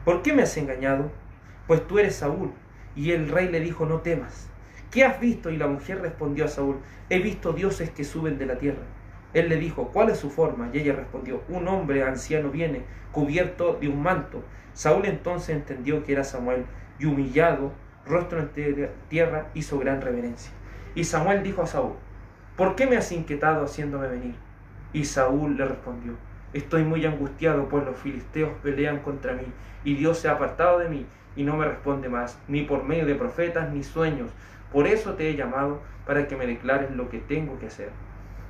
¿por qué me has engañado? Pues tú eres Saúl. Y el rey le dijo: no temas. ¿Qué has visto? Y la mujer respondió a Saúl: he visto dioses que suben de la tierra. Él le dijo: ¿cuál es su forma? Y ella respondió: un hombre anciano viene, cubierto de un manto. Saúl entonces entendió que era Samuel, y humillado, rostro en tierra, hizo gran reverencia. Y Samuel dijo a Saúl: ¿por qué me has inquietado haciéndome venir? Y Saúl le respondió: estoy muy angustiado, pues los filisteos pelean contra mí, y Dios se ha apartado de mí, y no me responde más, ni por medio de profetas, ni sueños. Por eso te he llamado, para que me declares lo que tengo que hacer.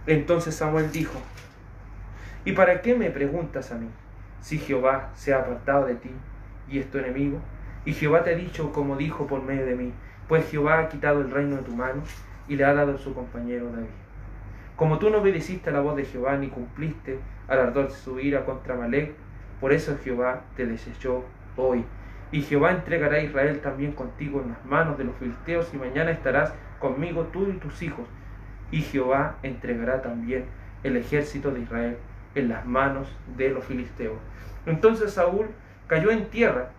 Entonces Samuel dijo: ¿y para qué me preguntas a mí, si Jehová se ha apartado de ti, y es tu enemigo? Y Jehová te ha dicho como dijo por medio de mí, pues Jehová ha quitado el reino de tu mano, y le ha dado a su compañero David. Como tú no obedeciste a la voz de Jehová, ni cumpliste al ardor de su ira contra Amalec, por eso Jehová te desechó hoy. Y Jehová entregará a Israel también contigo en las manos de los filisteos, y mañana estarás conmigo tú y tus hijos. Y Jehová entregará también el ejército de Israel en las manos de los filisteos. Entonces Saúl cayó en tierra,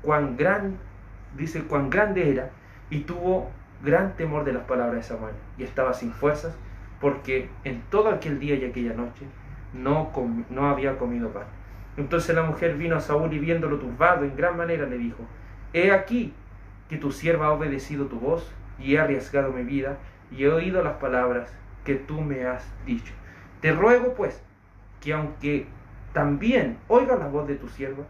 cuán grande era, y tuvo gran temor de las palabras de Samuel, y estaba sin fuerzas, porque en todo aquel día y aquella noche no había comido pan. Entonces la mujer vino a Saúl, y viéndolo turbado en gran manera le dijo: he aquí que tu sierva ha obedecido tu voz, y he arriesgado mi vida, y he oído las palabras que tú me has dicho. Te ruego pues que aunque también oigas la voz de tu sierva,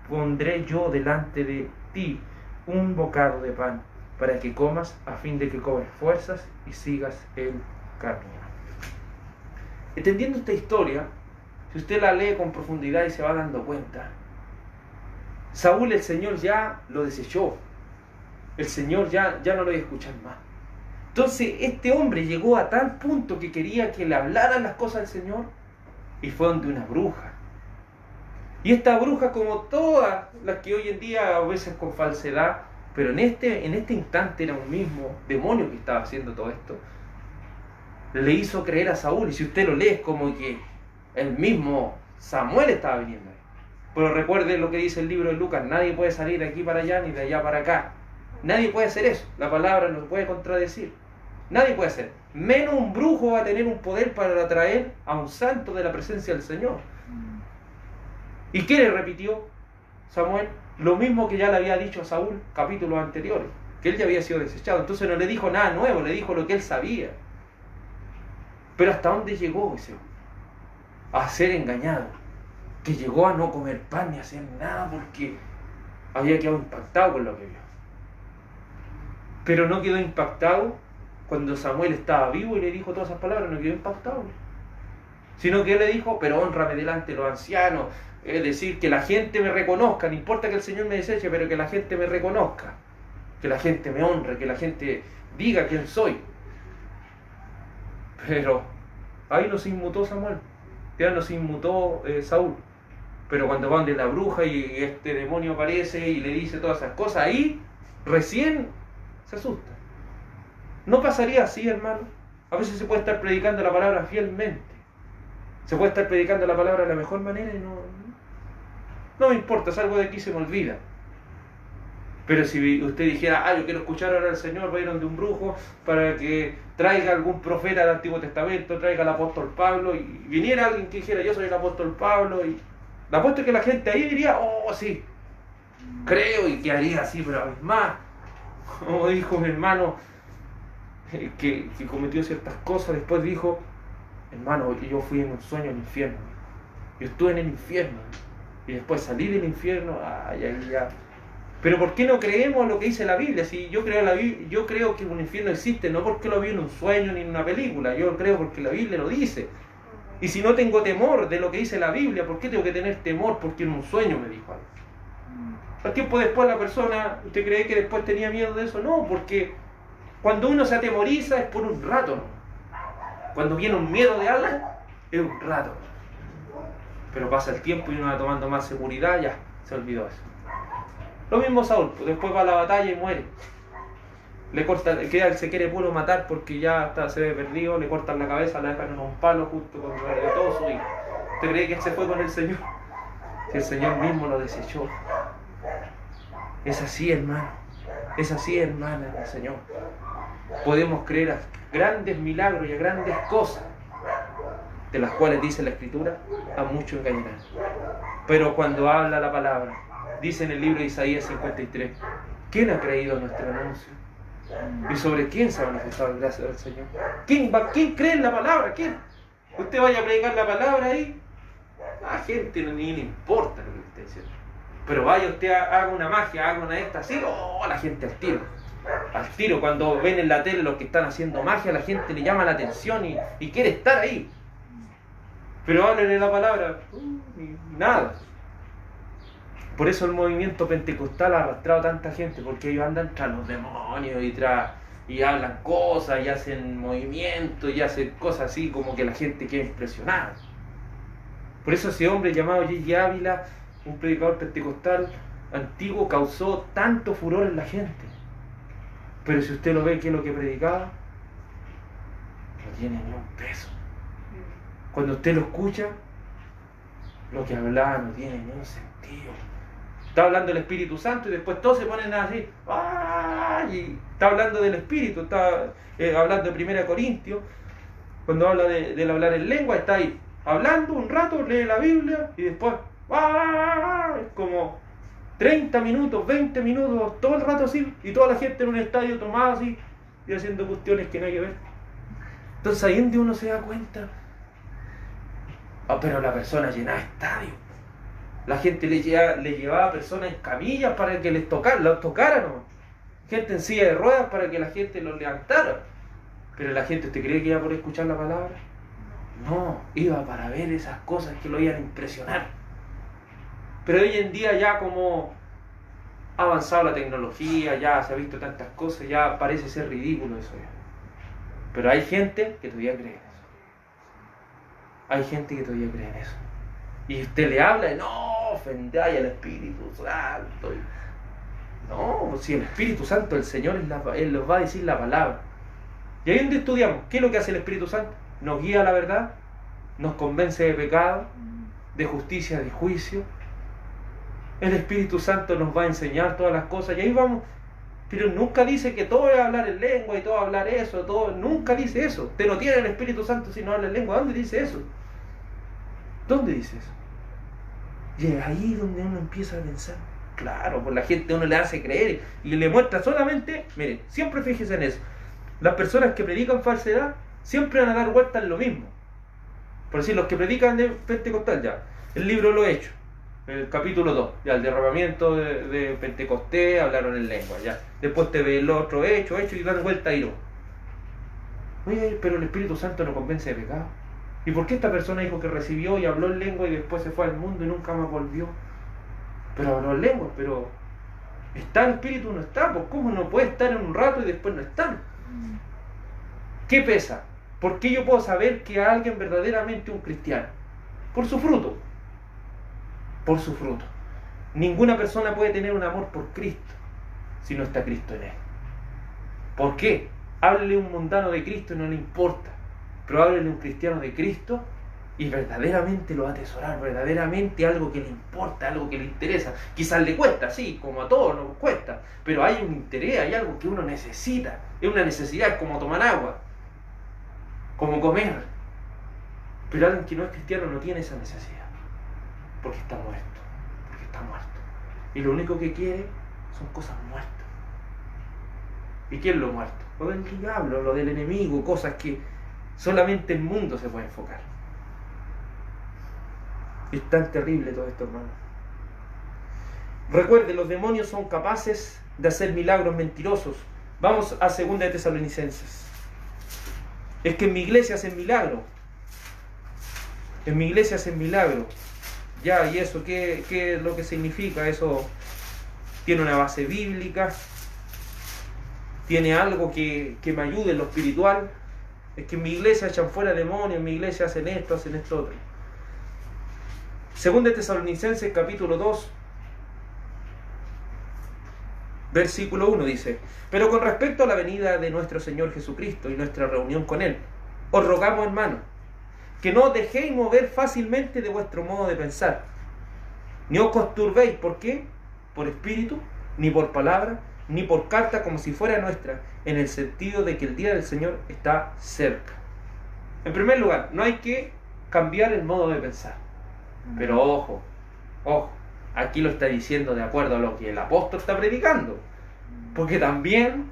pondré yo delante de ti un bocado de pan, para que comas, a fin de que cobres fuerzas y sigas el camino. Entendiendo esta historia, si usted la lee con profundidad y se va dando cuenta, Saúl, el Señor ya lo desechó. El Señor ya no lo iba a escuchar más. Entonces este hombre llegó a tal punto que quería que le hablaran las cosas del Señor, y fue donde una bruja. Y esta bruja, como todas las que hoy en día, a veces con falsedad, pero en este instante era un mismo demonio que estaba haciendo todo esto, le hizo creer a Saúl. Y si usted lo lee, es como que el mismo Samuel estaba viniendo ahí. Pero recuerde lo que dice el libro de Lucas: nadie puede salir de aquí para allá ni de allá para acá. Nadie puede hacer eso. La palabra no puede contradecir. Nadie puede hacer. Menos un brujo va a tener un poder para atraer a un santo de la presencia del Señor. ¿Y qué le repitió Samuel? Lo mismo que ya le había dicho a Saúl capítulos anteriores, que él ya había sido desechado. Entonces no le dijo nada nuevo, le dijo lo que él sabía. Pero ¿hasta dónde llegó ese hombre? A ser engañado, que llegó a no comer pan ni hacer nada porque había quedado impactado con lo que vio. Pero no quedó impactado cuando Samuel estaba vivo y le dijo todas esas palabras. No quedó impactado, sino que él le dijo: pero hónrame delante de los ancianos, es decir, que la gente me reconozca. No importa que el Señor me deseche, pero que la gente me reconozca, que la gente me honre, que la gente diga quién soy. Pero ahí no se inmutó Samuel, ya no se inmutó Saúl. Pero cuando van de la bruja y este demonio aparece y le dice todas esas cosas, ahí recién se asusta. No pasaría así, hermano. A veces se puede estar predicando la palabra fielmente. Se puede estar predicando la palabra de la mejor manera y no me importa, salgo de aquí y se me olvida. Pero si usted dijera, yo quiero escuchar ahora al Señor, voy a ir donde un brujo para que traiga algún profeta del Antiguo Testamento, traiga al apóstol Pablo, y viniera alguien que dijera, yo soy el apóstol Pablo, y la apuesto que la gente ahí diría, sí, creo, y quedaría así, pero más. Como dijo mi hermano que cometió ciertas cosas, después dijo, hermano, yo fui en un sueño al infierno, yo estuve en el infierno, y después salí del infierno, ya. Pero ¿por qué no creemos lo que dice la Biblia? Si yo creo que un infierno existe, no porque lo vi en un sueño ni en una película, yo creo porque la Biblia lo dice. Y si no tengo temor de lo que dice la Biblia, ¿por qué tengo que tener temor? Porque en un sueño me dijo algo. Al tiempo después la persona, ¿usted cree que después tenía miedo de eso? No, porque cuando uno se atemoriza es por un rato, ¿no? Cuando viene un miedo de algo, es un rato. Pero pasa el tiempo y uno va tomando más seguridad, ya, se olvidó eso. Lo mismo Saúl, pues después va a la batalla y muere. Se quiere puro matar porque ya se ve perdido, le cortan la cabeza, le dejan en un palo justo con todo su hijo. ¿Usted cree que se fue con el Señor? Si el Señor mismo lo desechó. Es así, hermano. Es así, hermana, el Señor. Podemos creer a grandes milagros y a grandes cosas, de las cuales dice la Escritura, a muchos engañarán. Pero cuando habla la palabra, dice en el libro de Isaías 53, ¿quién ha creído nuestro anuncio? ¿Y sobre quién se ha manifestado la gracia del Señor? ¿Quién cree en la palabra? ¿Quién? Usted vaya a predicar la palabra ahí, a la gente ni le importa lo que usted esté diciendo. Pero vaya usted, haga una magia, haga una esta así, la gente al tiro. Al tiro, cuando ven en la tele los que están haciendo magia, la gente le llama la atención y quiere estar ahí. Pero háblenle la palabra, nada. Por eso el movimiento pentecostal ha arrastrado a tanta gente, porque ellos andan tras los demonios y hablan cosas y hacen movimientos y hacen cosas así como que la gente queda impresionada. Por eso ese hombre llamado J.J. Ávila, un predicador pentecostal antiguo, causó tanto furor en la gente. Pero si usted lo ve, ¿qué es lo que predicaba? No tiene ni un peso. Cuando usted lo escucha, lo que hablaba no tiene ni un sentido. Está hablando del Espíritu Santo y después todos se ponen así. Y está hablando del Espíritu, está hablando de 1 Corintios. Cuando habla del hablar en lengua, está ahí hablando un rato, lee la Biblia y después es como 30 minutos, 20 minutos, todo el rato así, y toda la gente en un estadio tomada así y haciendo cuestiones que no hay que ver. Entonces ahí donde uno se da cuenta, pero la persona llenaba estadios. La gente le llevaba a personas en camillas para que los tocaran, ¿no? Gente en silla de ruedas para que la gente los levantara. Pero la gente, ¿usted cree que iba por escuchar la palabra? No, iba para ver esas cosas que lo iban a impresionar. Pero hoy en día ya como ha avanzado la tecnología, ya se ha visto tantas cosas, ya parece ser ridículo eso ya. Pero hay gente que todavía cree en eso. Hay gente que todavía cree en eso. Y usted le habla y no, ofendáis al Espíritu Santo. No, si el Espíritu Santo, el Señor, Él nos va a decir la palabra. Y ahí donde estudiamos, ¿qué es lo que hace el Espíritu Santo? Nos guía a la verdad, nos convence de pecado, de justicia, de juicio. El Espíritu Santo nos va a enseñar todas las cosas y ahí vamos. Pero nunca dice que todo es hablar en lengua y todo hablar eso, todo. Nunca dice eso. Usted no tiene el Espíritu Santo si no habla en lengua. ¿Dónde dice eso? ¿Dónde dice eso? Y es ahí donde uno empieza a pensar. Claro, pues la gente uno le hace creer y le muestra solamente, mire, siempre fíjese en eso. Las personas que predican falsedad siempre van a dar vuelta en lo mismo. Por decir, los que predican de Pentecostal ya, el libro lo he hecho, el capítulo 2, ya el derramamiento de Pentecostés, hablaron en lengua, ya. Después te ve el otro hecho y dan vuelta a ir. Oye, pero el Espíritu Santo no convence de pecado. ¿Y por qué esta persona dijo que recibió y habló en lengua y después se fue al mundo y nunca más volvió? Pero habló en lengua, pero ¿está el Espíritu o no está? Pues ¿cómo no puede estar en un rato y después no está? ¿Qué pesa? ¿Por qué yo puedo saber que alguien verdaderamente es un cristiano? Por su fruto. Por su fruto. Ninguna persona puede tener un amor por Cristo si no está Cristo en él. ¿Por qué? Háblele a un mundano de Cristo y no le importa, pero háblele a un cristiano de Cristo y verdaderamente lo va a atesorar, verdaderamente algo que le importa, algo que le interesa. Quizás le cuesta, sí, como a todos nos cuesta, pero hay un interés, hay algo que uno necesita, es una necesidad, como tomar agua, como comer. Pero alguien que no es cristiano no tiene esa necesidad, porque está muerto, y lo único que quiere son cosas muertas. ¿Y qué es lo muerto? Lo del diablo, lo del enemigo, cosas que solamente el mundo se puede enfocar. Es tan terrible todo esto, hermano. Recuerde, los demonios son capaces de hacer milagros mentirosos. Vamos a 2 de Tesalonicenses. Es que en mi iglesia hacen milagros. En mi iglesia hacen milagros. Ya, ¿y eso qué es lo que significa? Eso tiene una base bíblica. Tiene algo que me ayude en lo espiritual. Es que en mi iglesia echan fuera demonios, en mi iglesia hacen esto otro. 2 de Tesalonicenses capítulo 2, versículo 1 dice: pero con respecto a la venida de nuestro Señor Jesucristo y nuestra reunión con Él, os rogamos, hermanos, que no os dejéis mover fácilmente de vuestro modo de pensar, ni os conturbéis. ¿Por qué? Por espíritu, ni por palabra, ni por carta como si fuera nuestra, en el sentido de que el día del Señor está cerca. En primer lugar, no hay que cambiar el modo de pensar. Pero ojo, aquí lo está diciendo de acuerdo a lo que el apóstol está predicando. Porque también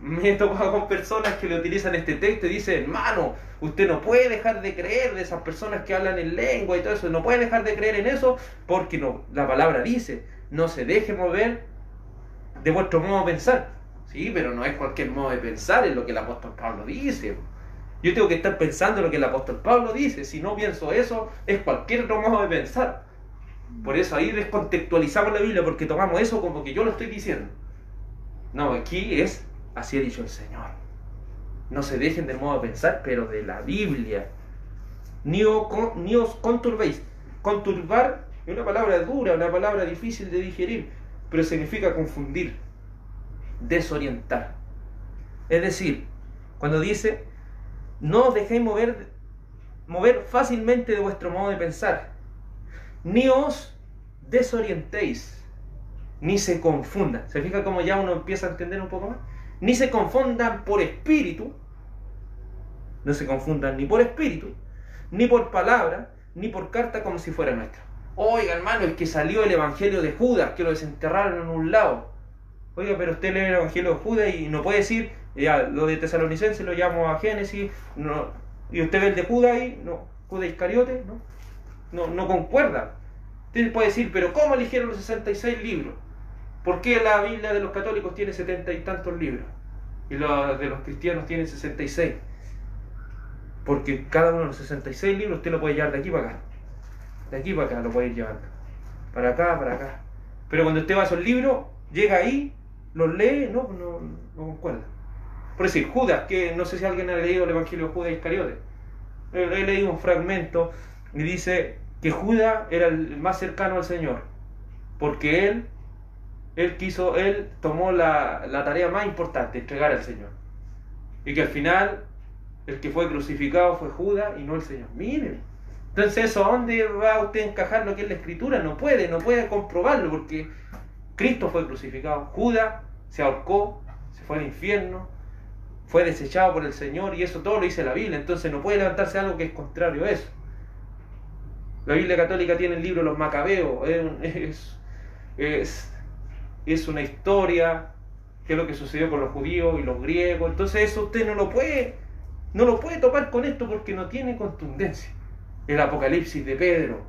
me he topado con personas que le utilizan este texto y dicen: hermano, usted no puede dejar de creer de esas personas que hablan en lengua y todo eso, no puede dejar de creer en eso, porque no, la palabra dice: no se deje mover de vuestro modo de pensar. Sí, pero no es cualquier modo de pensar, es lo que el apóstol Pablo dice. Yo tengo que estar pensando lo que el apóstol Pablo dice. Si no pienso eso, es cualquier otro modo de pensar. Por eso ahí descontextualizamos la Biblia, porque tomamos eso como que yo lo estoy diciendo. No, aquí es: así ha dicho el Señor. No se dejen del modo de pensar, pero de la Biblia. Ni os conturbéis. Conturbar es una palabra dura, una palabra difícil de digerir, pero significa confundir, desorientar. Es decir, cuando dice: no os dejéis mover fácilmente de vuestro modo de pensar, ni os desorientéis, ni se confundan. ¿Se fija cómo ya uno empieza a entender un poco más? Ni se confundan por espíritu, no se confundan ni por espíritu, ni por palabra, ni por carta como si fuera nuestra. Oiga, hermano, el que salió el evangelio de Judas, que lo desenterraron en un lado. Oiga, pero usted lee el evangelio de Judas y no puede decir: ya, lo de Tesalonicenses lo llamo a Génesis, no, y usted ve el de Judas ahí, no, Judas Iscariote, no concuerda. Usted puede decir: pero ¿cómo eligieron los 66 libros? ¿Por qué la Biblia de los católicos tiene 70 y tantos libros? Y la de los cristianos tiene 66. Porque cada uno de los 66 libros usted lo puede llevar de aquí para acá. De aquí para acá lo puede ir llevando. Para acá. Pero cuando usted va a esos libros, llega ahí, los lee, no concuerda. Por decir, Judas, que no sé si alguien ha leído el evangelio de Judas Iscariote. He leído un fragmento y dice que Judas era el más cercano al Señor, porque él tomó la tarea más importante, entregar al Señor, y que al final el que fue crucificado fue Judas y no el Señor. Miren, entonces eso, ¿dónde va usted a encajar lo que es la Escritura? No puede comprobarlo, porque Cristo fue crucificado, Judas se ahorcó, se fue al infierno, fue desechado por el Señor, y eso todo lo dice la Biblia. Entonces no puede levantarse algo que es contrario a eso. La Biblia católica tiene el libro de los Macabeos, es una historia, que es lo que sucedió con los judíos y los griegos. Entonces eso usted no lo puede topar con esto, porque no tiene contundencia. El Apocalipsis de Pedro,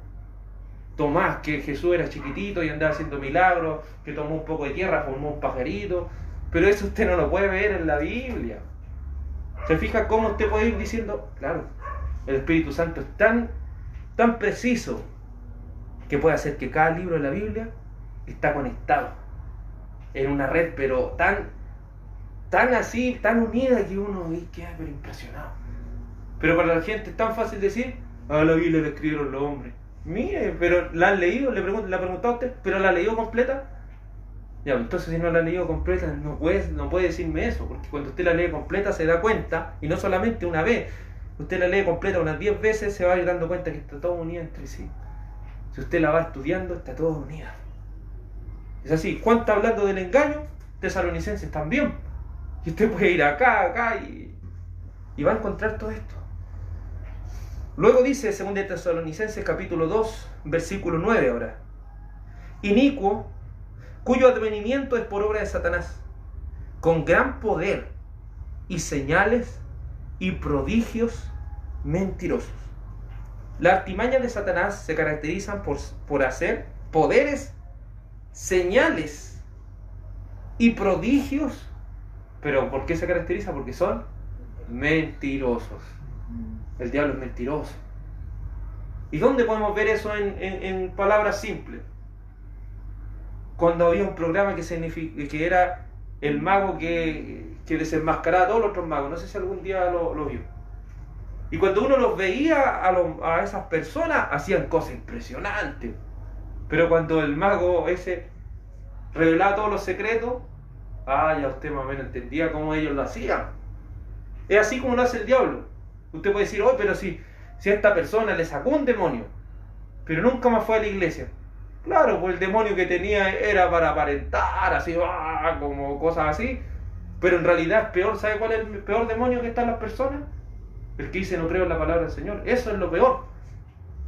Tomás, que Jesús era chiquitito y andaba haciendo milagros, que tomó un poco de tierra, formó un pajarito, pero eso usted no lo puede ver en la Biblia. ¿Se fija cómo usted puede ir diciendo? Claro, el Espíritu Santo es tan preciso que puede hacer que cada libro de la Biblia está conectado en una red, pero tan así, tan unida, que uno queda pero impresionado. Pero para la gente es tan fácil decir: la Biblia la escribieron los hombres. Mire, pero ¿la han leído? Le ha preguntado a usted, ¿pero la ha leído completa? Ya, entonces si no la ha leído completa, no puede decirme eso, porque cuando usted la lee completa se da cuenta, y no solamente una vez, usted la lee completa unas 10 veces, se va a ir dando cuenta que está todo unido entre sí. Si usted la va estudiando, está todo unido. Es así. Juan está hablando del engaño, Tesalonicenses también. Y usted puede ir acá y va a encontrar todo esto. Luego dice 2 Tesalonicenses capítulo 2, versículo 9 ahora. Inicuo, cuyo advenimiento es por obra de Satanás, con gran poder y señales y prodigios mentirosos. Las artimañas de Satanás se caracterizan por hacer poderes, señales y prodigios. ¿Pero por qué se caracteriza? Porque son mentirosos. El diablo es mentiroso. ¿Y dónde podemos ver eso en palabras simples? Cuando había un programa que era el mago que desenmascaraba a todos los otros magos. No sé si algún día lo vio. Y cuando uno los veía a esas personas, hacían cosas impresionantes. Pero cuando el mago ese revelaba todos los secretos, ya usted más o menos entendía cómo ellos lo hacían. Es así como lo hace el diablo. Usted puede decir, pero si a esta persona le sacó un demonio, pero nunca más fue a la iglesia. Claro, pues el demonio que tenía era para aparentar, así, como cosas así. Pero en realidad es peor. ¿Sabe cuál es el peor demonio que está en las personas? El que dice no creo en la palabra del Señor. Eso es lo peor.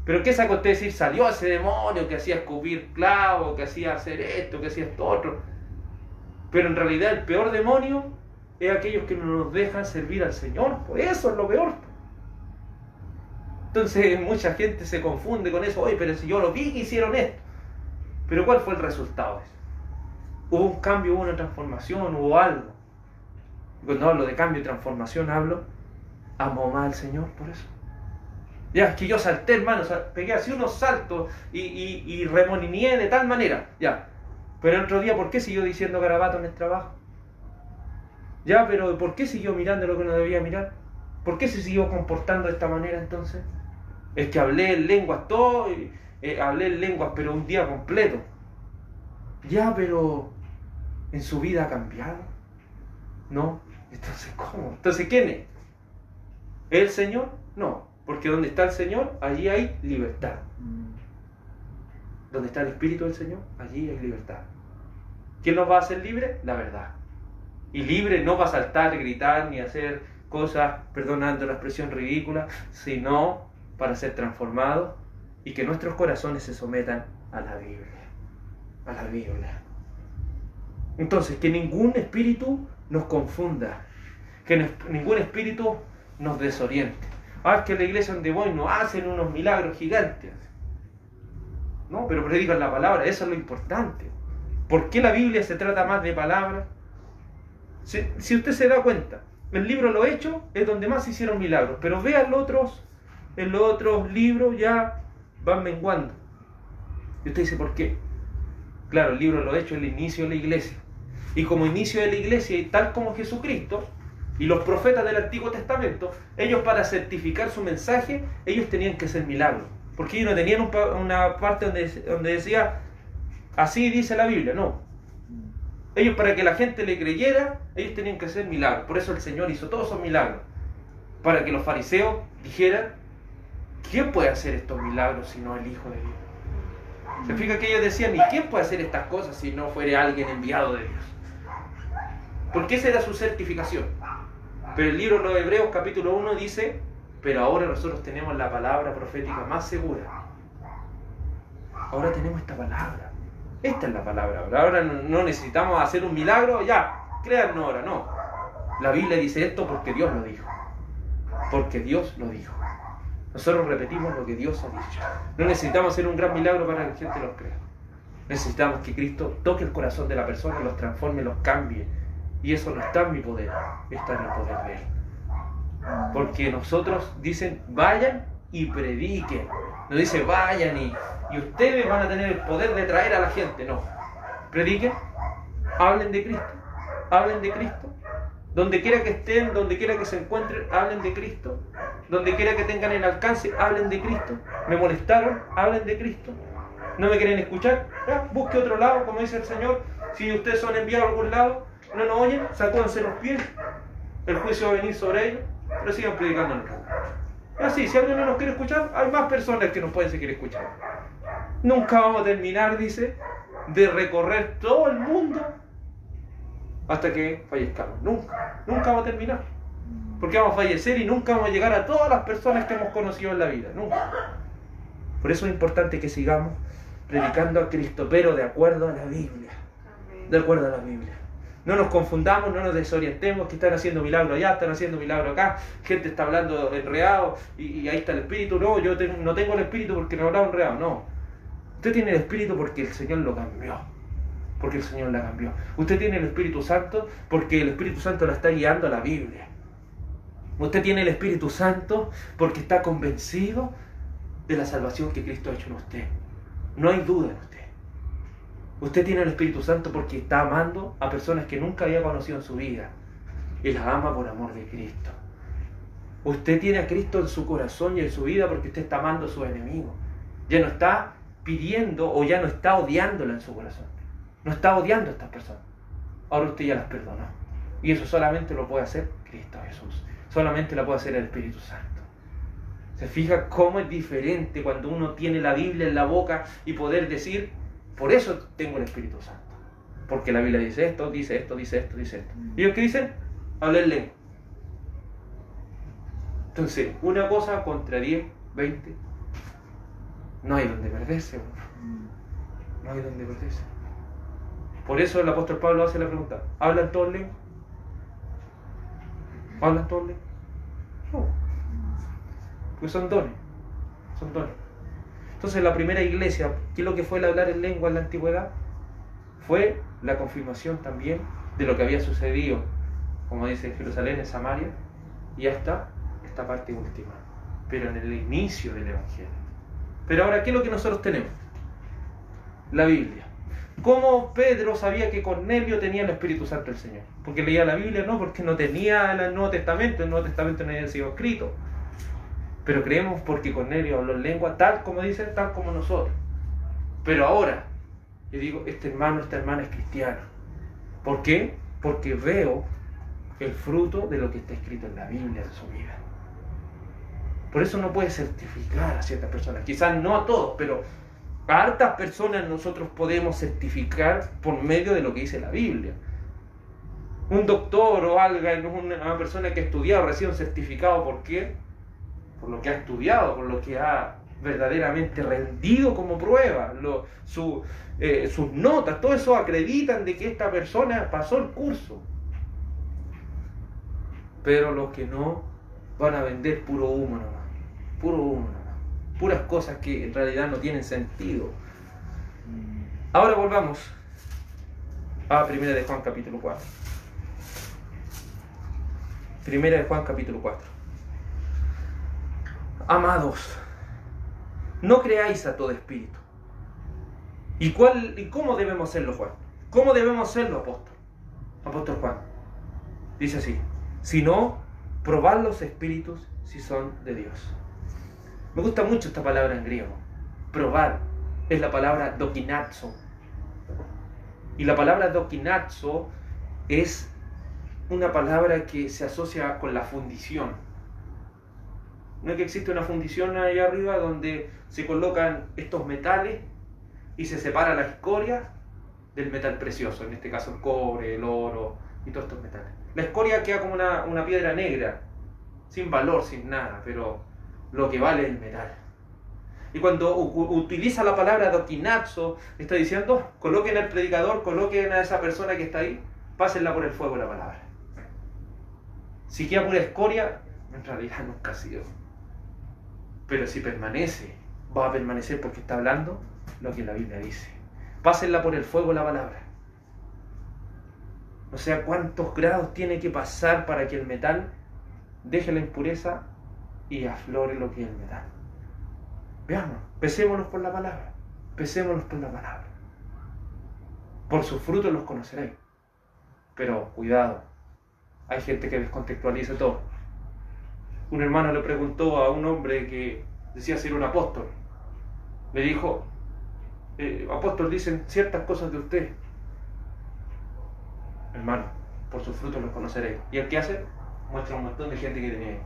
Pero ¿qué saca usted decir? Salió ese demonio que hacía escupir clavos, que hacía hacer esto, que hacía esto otro. Pero en realidad el peor demonio es aquellos que no nos dejan servir al Señor. Pues eso es lo peor. Entonces mucha gente se confunde con eso. Oye, pero si yo lo vi que hicieron esto. Pero ¿cuál fue el resultado de eso? Hubo un cambio, hubo una transformación, hubo algo. Y cuando hablo de cambio y transformación amo más al Señor por eso. Ya, es que yo salté, hermano, pegué así unos saltos y remolineé de tal manera. Ya, pero el otro día, ¿por qué siguió diciendo garabato en el trabajo? Ya, pero ¿por qué siguió mirando lo que no debía mirar? ¿Por qué se siguió comportando de esta manera entonces? Es que hablé en lenguas hablé en lenguas, pero un día completo. Ya, pero ¿en su vida ha cambiado? No. Entonces, ¿cómo? Entonces, ¿quién es? ¿El Señor? No, porque donde está el Señor, allí hay libertad. Donde está el Espíritu del Señor, allí hay libertad. ¿Quién nos va a hacer libres? La verdad. Y libre no va a saltar, gritar, ni hacer cosas, perdonando la expresión ridícula, sino para ser transformados y que nuestros corazones se sometan a la Biblia. A la Biblia. Entonces, que ningún espíritu nos confunda, que ningún espíritu nos desoriente. Es que la iglesia donde voy no hacen unos milagros gigantes. No, pero predican la palabra, eso es lo importante. ¿Por qué la Biblia se trata más de palabras? Si usted se da cuenta, el libro Los Hechos es donde más se hicieron milagros, pero vean en los otros libros ya van menguando. Y usted dice, ¿por qué? Claro, el libro Los Hechos es el inicio de la iglesia. Y como inicio de la iglesia, y tal como Jesucristo y los profetas del Antiguo Testamento, ellos para certificar su mensaje, ellos tenían que hacer milagros. Porque ellos no tenían una parte donde decía, así dice la Biblia, no. Ellos para que la gente le creyera, ellos tenían que hacer milagros. Por eso el Señor hizo todos esos milagros. Para que los fariseos dijeran, ¿quién puede hacer estos milagros si no el Hijo de Dios? Se fija que ellos decían, ¿y quién puede hacer estas cosas si no fuere alguien enviado de Dios? Porque esa era su certificación. Pero el libro de los Hebreos capítulo 1 dice, pero ahora nosotros tenemos la palabra profética más segura. Ahora tenemos esta palabra. Esta es la palabra. Ahora no necesitamos hacer un milagro, ya, créannos ahora, no. La Biblia dice esto porque Dios lo dijo. Porque Dios lo dijo. Nosotros repetimos lo que Dios ha dicho. No necesitamos hacer un gran milagro para que la gente los crea. Necesitamos que Cristo toque el corazón de la persona, los transforme, los cambie. Y eso no está en mi poder, está en el poder de Él. Porque nosotros dicen, vayan y prediquen. No dice, vayan y ustedes van a tener el poder de traer a la gente. No. Prediquen, hablen de Cristo, hablen de Cristo. Donde quiera que estén, donde quiera que se encuentren, hablen de Cristo. Donde quiera que tengan el alcance, hablen de Cristo. Me molestaron, hablen de Cristo. No me quieren escuchar, busque otro lado, como dice el Señor. Si ustedes son enviados a algún lado, no nos oyen, sacúdanse los pies. El juicio va a venir sobre ellos, pero sigan predicando en el campo. Así, si alguien no nos quiere escuchar, hay más personas que nos pueden seguir escuchando. Nunca vamos a terminar, dice, de recorrer todo el mundo hasta que fallezcamos. Nunca vamos a terminar. Porque vamos a fallecer y nunca vamos a llegar a todas las personas que hemos conocido en la vida. Nunca. Por eso es importante que sigamos predicando a Cristo, pero de acuerdo a la Biblia. De acuerdo a la Biblia. No nos confundamos, no nos desorientemos, que están haciendo milagros allá, están haciendo milagros acá, gente está hablando enredado y ahí está el Espíritu. No, yo no tengo el Espíritu porque no hablaba enredado. No. Usted tiene el Espíritu porque el Señor lo cambió. Porque el Señor la cambió. Usted tiene el Espíritu Santo porque el Espíritu Santo la está guiando a la Biblia. Usted tiene el Espíritu Santo porque está convencido de la salvación que Cristo ha hecho en usted. No hay duda en usted. Usted tiene el Espíritu Santo porque está amando a personas que nunca había conocido en su vida. Y las ama por amor de Cristo. Usted tiene a Cristo en su corazón y en su vida porque usted está amando a sus enemigos. Ya no está pidiendo o ya no está odiándola en su corazón. No está odiando a estas personas. Ahora usted ya las perdonó. Y eso solamente lo puede hacer Cristo Jesús. Solamente la puede hacer el Espíritu Santo. ¿Se fija cómo es diferente cuando uno tiene la Biblia en la boca y poder decir, por eso tengo el Espíritu Santo? Porque la Biblia dice esto, dice esto, dice esto, dice esto. ¿Y ellos qué dicen? Hablen lengua. Entonces, una cosa contra 10, 20, no hay donde perderse. No hay donde perderse. Por eso el apóstol Pablo hace la pregunta, ¿hablan todos lengua? ¿Hablan todos lengua? No. Porque son dones. Son dones. Entonces la primera iglesia, ¿qué es lo que fue el hablar en lengua en la antigüedad? Fue la confirmación también de lo que había sucedido, como dice en Jerusalén, en Samaria, y hasta esta parte última, pero en el inicio del Evangelio. Pero ahora, ¿qué es lo que nosotros tenemos? La Biblia. ¿Cómo Pedro sabía que Cornelio tenía el Espíritu Santo del Señor? ¿Porque leía la Biblia? No, porque no tenía el Nuevo Testamento no había sido escrito. Pero creemos porque Cornelio habló en lengua, tal como dice, tal como nosotros. Pero ahora, yo digo, este hermano, esta hermana es cristiana. ¿Por qué? Porque veo el fruto de lo que está escrito en la Biblia de su vida. Por eso no puede certificar a ciertas personas, quizás no a todos, pero a hartas personas nosotros podemos certificar por medio de lo que dice la Biblia. Un doctor o alguien, una persona que ha estudiado, recibe un certificado, ¿por qué? Por lo que ha estudiado, por lo que ha verdaderamente rendido como prueba, sus notas, todo eso acreditan de que esta persona pasó el curso. Pero los que no van a vender puro humo nomás, puro humo nomás, puras cosas que en realidad no tienen sentido. Ahora volvamos a 1 de Juan capítulo 4. 1 de Juan capítulo 4. Amados, no creáis a todo espíritu. ¿Y cómo debemos serlo, Juan? ¿Cómo debemos serlo, apóstol Juan? Dice así, sino probad los espíritus si son de Dios. Me gusta mucho esta palabra en griego. Probar es la palabra dokinazo. Y la palabra dokinazo es una palabra que se asocia con la fundición. No es que existe una fundición allá arriba donde se colocan estos metales y se separa la escoria del metal precioso, en este caso el cobre, el oro y todos estos metales. La escoria queda como una piedra negra, sin valor, sin nada, pero lo que vale es el metal. Y cuando utiliza la palabra dokinazo, está diciendo, coloquen al predicador, coloquen a esa persona que está ahí, pásenla por el fuego la palabra. Si queda pura escoria, en realidad nunca ha sido. Pero si permanece, va a permanecer porque está hablando lo que la Biblia dice. Pásenla por el fuego la palabra. O sea, ¿cuántos grados tiene que pasar para que el metal deje la impureza y aflore lo que es el metal? Veamos, pesémonos por la palabra. Pesémonos por la palabra. Por sus frutos los conoceréis. Pero cuidado, hay gente que descontextualiza todo. Un hermano le preguntó a un hombre que decía ser un apóstol. Le dijo, apóstol, dicen ciertas cosas de usted. Hermano, por sus frutos los conoceréis. ¿Y el que hace? Muestra un montón de gente que tenía ahí.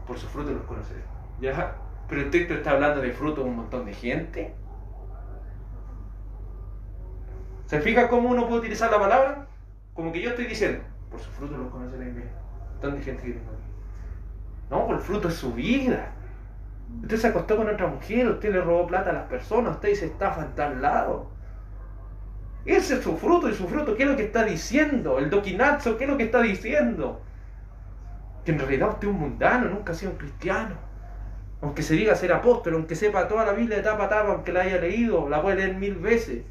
Por sus frutos los conoceréis. ¿Ya? Pero el texto está hablando de frutos de un montón de gente. ¿Se fija cómo uno puede utilizar la palabra? Como que yo estoy diciendo, por sus frutos los conoceréis. Mira, un montón de gente que tengo aquí. No, por el fruto es su vida. Usted se acostó con otra mujer, usted le robó plata a las personas, usted se estafa en tal lado. Ese es su fruto, y su fruto, ¿qué es lo que está diciendo? El doquinazo, ¿qué es lo que está diciendo? Que en realidad usted es un mundano, nunca ha sido un cristiano. Aunque se diga ser apóstol, aunque sepa toda la Biblia de tapa a tapa, aunque la haya leído, la puede leer 1000 veces.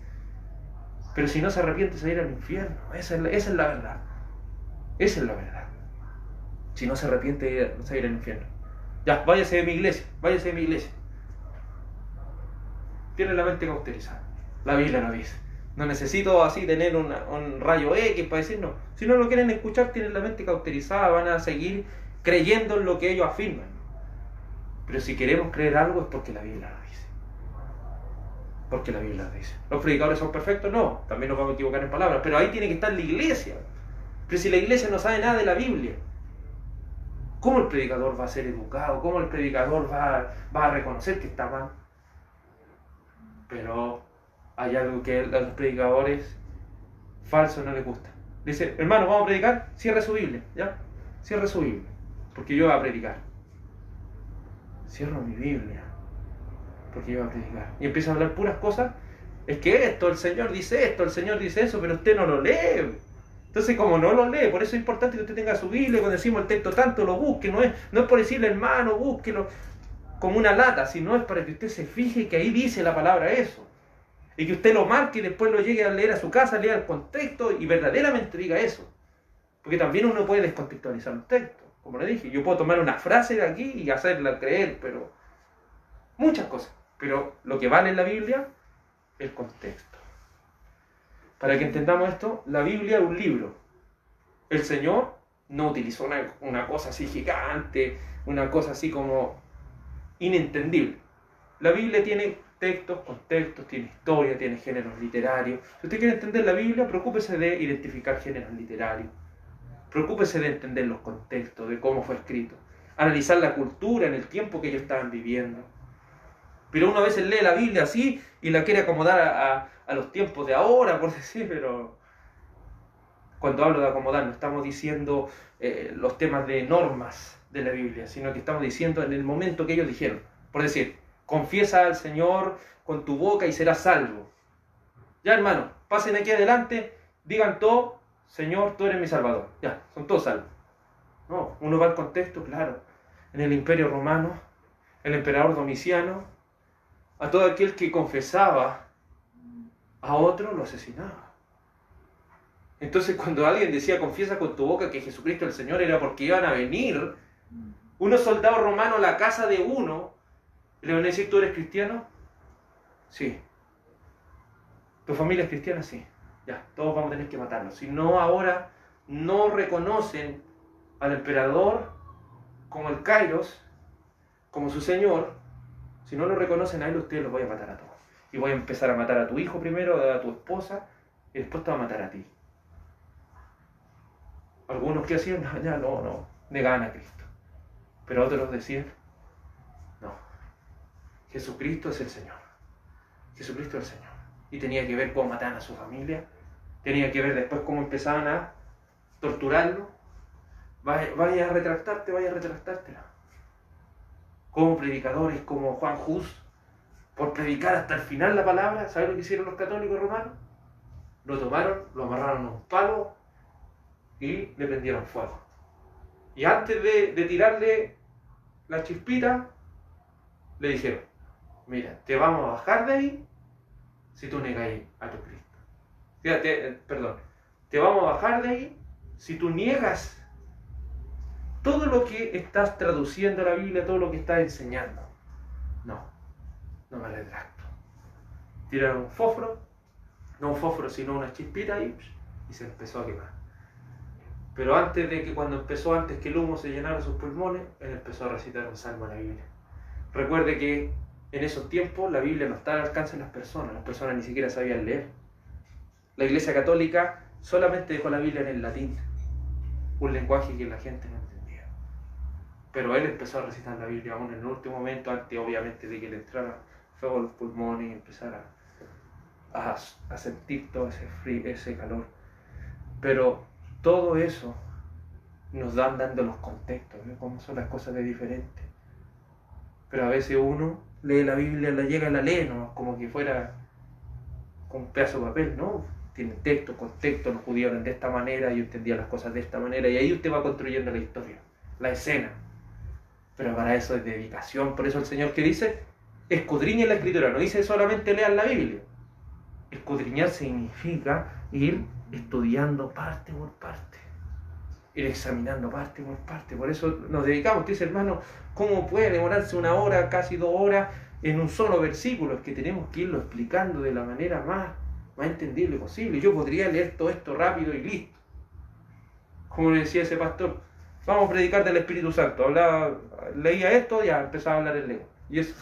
Pero si no se arrepiente, se va a ir al infierno. Esa es la verdad. Esa es la verdad. Si no se arrepiente, se va a ir al infierno. Ya, váyase de mi iglesia, váyase de mi iglesia. Tiene la mente cauterizada. La Biblia lo dice. No necesito así tener un rayo X para decir no. Si no lo quieren escuchar, tienen la mente cauterizada, van a seguir creyendo en lo que ellos afirman. Pero si queremos creer algo es porque la Biblia lo dice. Porque la Biblia lo dice. ¿Los predicadores son perfectos? No, también nos vamos a equivocar en palabras, pero ahí tiene que estar la iglesia. Pero si la iglesia no sabe nada de la Biblia, ¿cómo el predicador va a ser educado? ¿Cómo el predicador va a reconocer que está mal? Pero hay algo que a los predicadores falsos no les gusta. Dice, hermano, ¿vamos a predicar? Cierre su Biblia, ¿ya? Cierre su Biblia, porque yo voy a predicar. Cierro mi Biblia, porque yo voy a predicar. Y empieza a hablar puras cosas. Es que esto, el Señor dice esto, el Señor dice eso, pero usted no lo lee. Entonces, como no lo lee, por eso es importante que usted tenga su Biblia. Cuando decimos el texto tanto, lo busque. No es por decirle, hermano, búsquelo como una lata, sino es para que usted se fije que ahí dice la palabra eso. Y que usted lo marque y después lo llegue a leer a su casa, lea el contexto y verdaderamente diga eso. Porque también uno puede descontextualizar los textos. Como le dije, yo puedo tomar una frase de aquí y hacerla creer, pero muchas cosas. Pero lo que vale en la Biblia es el contexto. Para que entendamos esto, la Biblia es un libro. El Señor no utilizó una cosa así gigante, una cosa así como inentendible. La Biblia tiene textos, contextos, tiene historia, tiene géneros literarios. Si usted quiere entender la Biblia, preocúpese de identificar géneros literarios. Preocúpese de entender los contextos, de cómo fue escrito. Analizar la cultura en el tiempo que ellos estaban viviendo. Pero uno a veces lee la Biblia así y la quiere acomodar a los tiempos de ahora, por decir, pero cuando hablo de acomodar no estamos diciendo los temas de normas de la Biblia, sino que estamos diciendo en el momento que ellos dijeron. Por decir, confiesa al Señor con tu boca y serás salvo. Ya, hermano, pasen aquí adelante, digan todo, Señor, tú eres mi Salvador. Ya, son todos salvos. No, uno va al contexto, claro. En el Imperio Romano, el emperador Domiciano, a todo aquel que confesaba a otro lo asesinaba. Entonces cuando alguien decía confiesa con tu boca que Jesucristo es el Señor, era porque iban a venir unos soldados romanos a la casa de uno y le van a decir, ¿tú eres cristiano? Sí. ¿Tu familia es cristiana? Sí. Ya, todos vamos a tener que matarlos. Si no, ahora no reconocen al emperador como el Kairos, como su Señor. Si no lo reconocen a él, ustedes los voy a matar a todos. Y voy a empezar a matar a tu hijo primero, a tu esposa, y después te voy a matar a ti. Algunos que hacían, no, negaban a Cristo. Pero otros decían, no, Jesucristo es el Señor. Jesucristo es el Señor. Y tenía que ver cómo mataban a su familia, tenía que ver después cómo empezaban a torturarlo. Vaya a retractarte. Como predicadores, como Juan Hus, por predicar hasta el final la palabra, ¿sabes lo que hicieron los católicos romanos? Lo tomaron, lo amarraron a un palo y le prendieron fuego. Y antes de tirarle la chispita, le dijeron, mira, te vamos a bajar de ahí si tú negáis a tu Cristo. Te vamos a bajar de ahí si tú niegas todo lo que estás traduciendo a la Biblia, todo lo que estás enseñando. No me retracto. Tiraron un fósforo, no un fósforo sino una chispita y se empezó a quemar. Pero antes que el humo se llenara sus pulmones, él empezó a recitar un salmo a la Biblia. Recuerde que en esos tiempos la Biblia no estaba al alcance de las personas ni siquiera sabían leer. La Iglesia Católica solamente dejó la Biblia en el latín, un lenguaje que la gente no entendía. Pero él empezó a recitar la Biblia aún en el último momento, antes obviamente de que le entrara fuego a los pulmones y empezara a sentir todo ese frío, ese calor. Pero todo eso nos dan dando los contextos, ¿no? Cómo son las cosas de diferente. Pero a veces uno lee la Biblia, la llega y la lee, ¿no? Como que fuera con un pedazo de papel, ¿no? Tiene texto, contexto, los judíos eran de esta manera, yo entendía las cosas de esta manera, y ahí usted va construyendo la historia, la escena. Pero para eso es dedicación, por eso el Señor que dice, escudriñen la Escritura, no dice solamente lean la Biblia. Escudriñar significa ir estudiando parte por parte, ir examinando parte por parte. Por eso nos dedicamos. Usted dice, hermano, ¿cómo puede demorarse 1 hora, casi 2 horas en un solo versículo? Es que tenemos que irlo explicando de la manera más entendible posible. Yo podría leer todo esto rápido y listo. Como le decía ese pastor, vamos a predicar del Espíritu Santo. Leía esto, ya empezaba a hablar en lengua. Y eso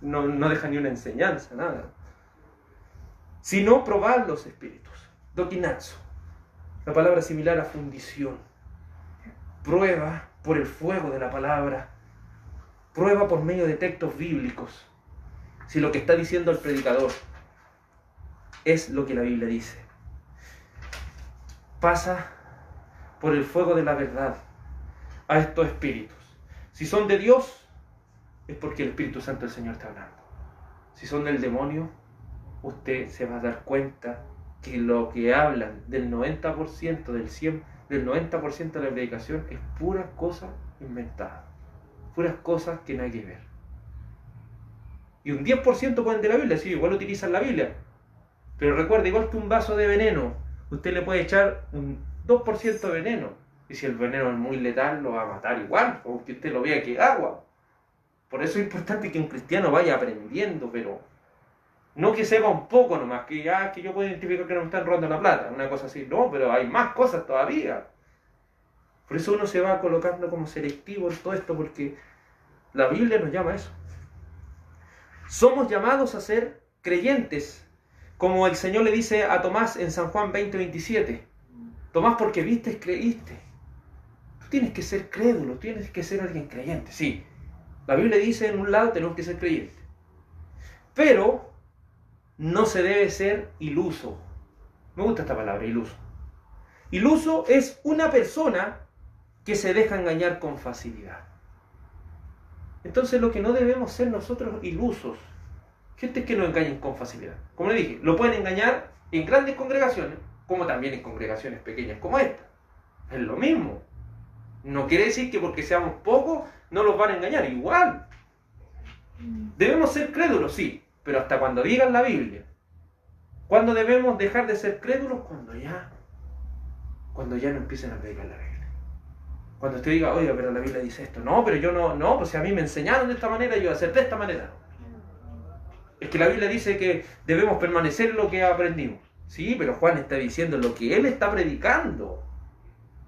no deja ni una enseñanza, nada. Sino probar los espíritus. Doquinazo. La palabra similar a fundición. Prueba por el fuego de la palabra. Prueba por medio de textos bíblicos. Si lo que está diciendo el predicador es lo que la Biblia dice. Pasa por el fuego de la verdad a estos espíritus. Si son de Dios, es porque el Espíritu Santo del Señor está hablando. Si son del demonio, usted se va a dar cuenta que lo que hablan del 90%, del 90% de la predicación es puras cosas inventadas, puras cosas que no hay que ver. Y un 10% pueden de la Biblia, sí, igual utilizan la Biblia. Pero recuerda, igual que un vaso de veneno, usted le puede echar un 2% de veneno. Y si el veneno es muy letal, lo va a matar igual, aunque usted lo vea que es agua. Por eso es importante que un cristiano vaya aprendiendo, pero no que sepa un poco nomás, que yo puedo identificar que no me están robando la plata, una cosa así. No, pero hay más cosas todavía. Por eso uno se va colocando como selectivo en todo esto, porque la Biblia nos llama a eso. Somos llamados a ser creyentes, como el Señor le dice a Tomás en San Juan 20:27. Tomás, porque viste, creíste. Tú tienes que ser crédulo, tienes que ser alguien creyente. Sí, la Biblia dice en un lado tenemos que ser creyentes. Pero no se debe ser iluso. Me gusta esta palabra, iluso. Iluso es una persona que se deja engañar con facilidad. Entonces lo que no debemos ser nosotros ilusos. Gente que nos engañen con facilidad. Como le dije, lo pueden engañar en grandes congregaciones, como también en congregaciones pequeñas como esta. Es lo mismo. No quiere decir que porque seamos pocos no los van a engañar. Igual. Debemos ser crédulos, sí, pero hasta cuando digan la Biblia. ¿Cuándo debemos dejar de ser crédulos? Cuando ya no empiecen a predicar la Biblia. Cuando usted diga, oiga, pero la Biblia dice esto. No, pero yo no, pues si a mí me enseñaron de esta manera, yo voy a hacer de esta manera. Es que la Biblia dice que debemos permanecer en lo que aprendimos. Sí, pero Juan está diciendo lo que él está predicando.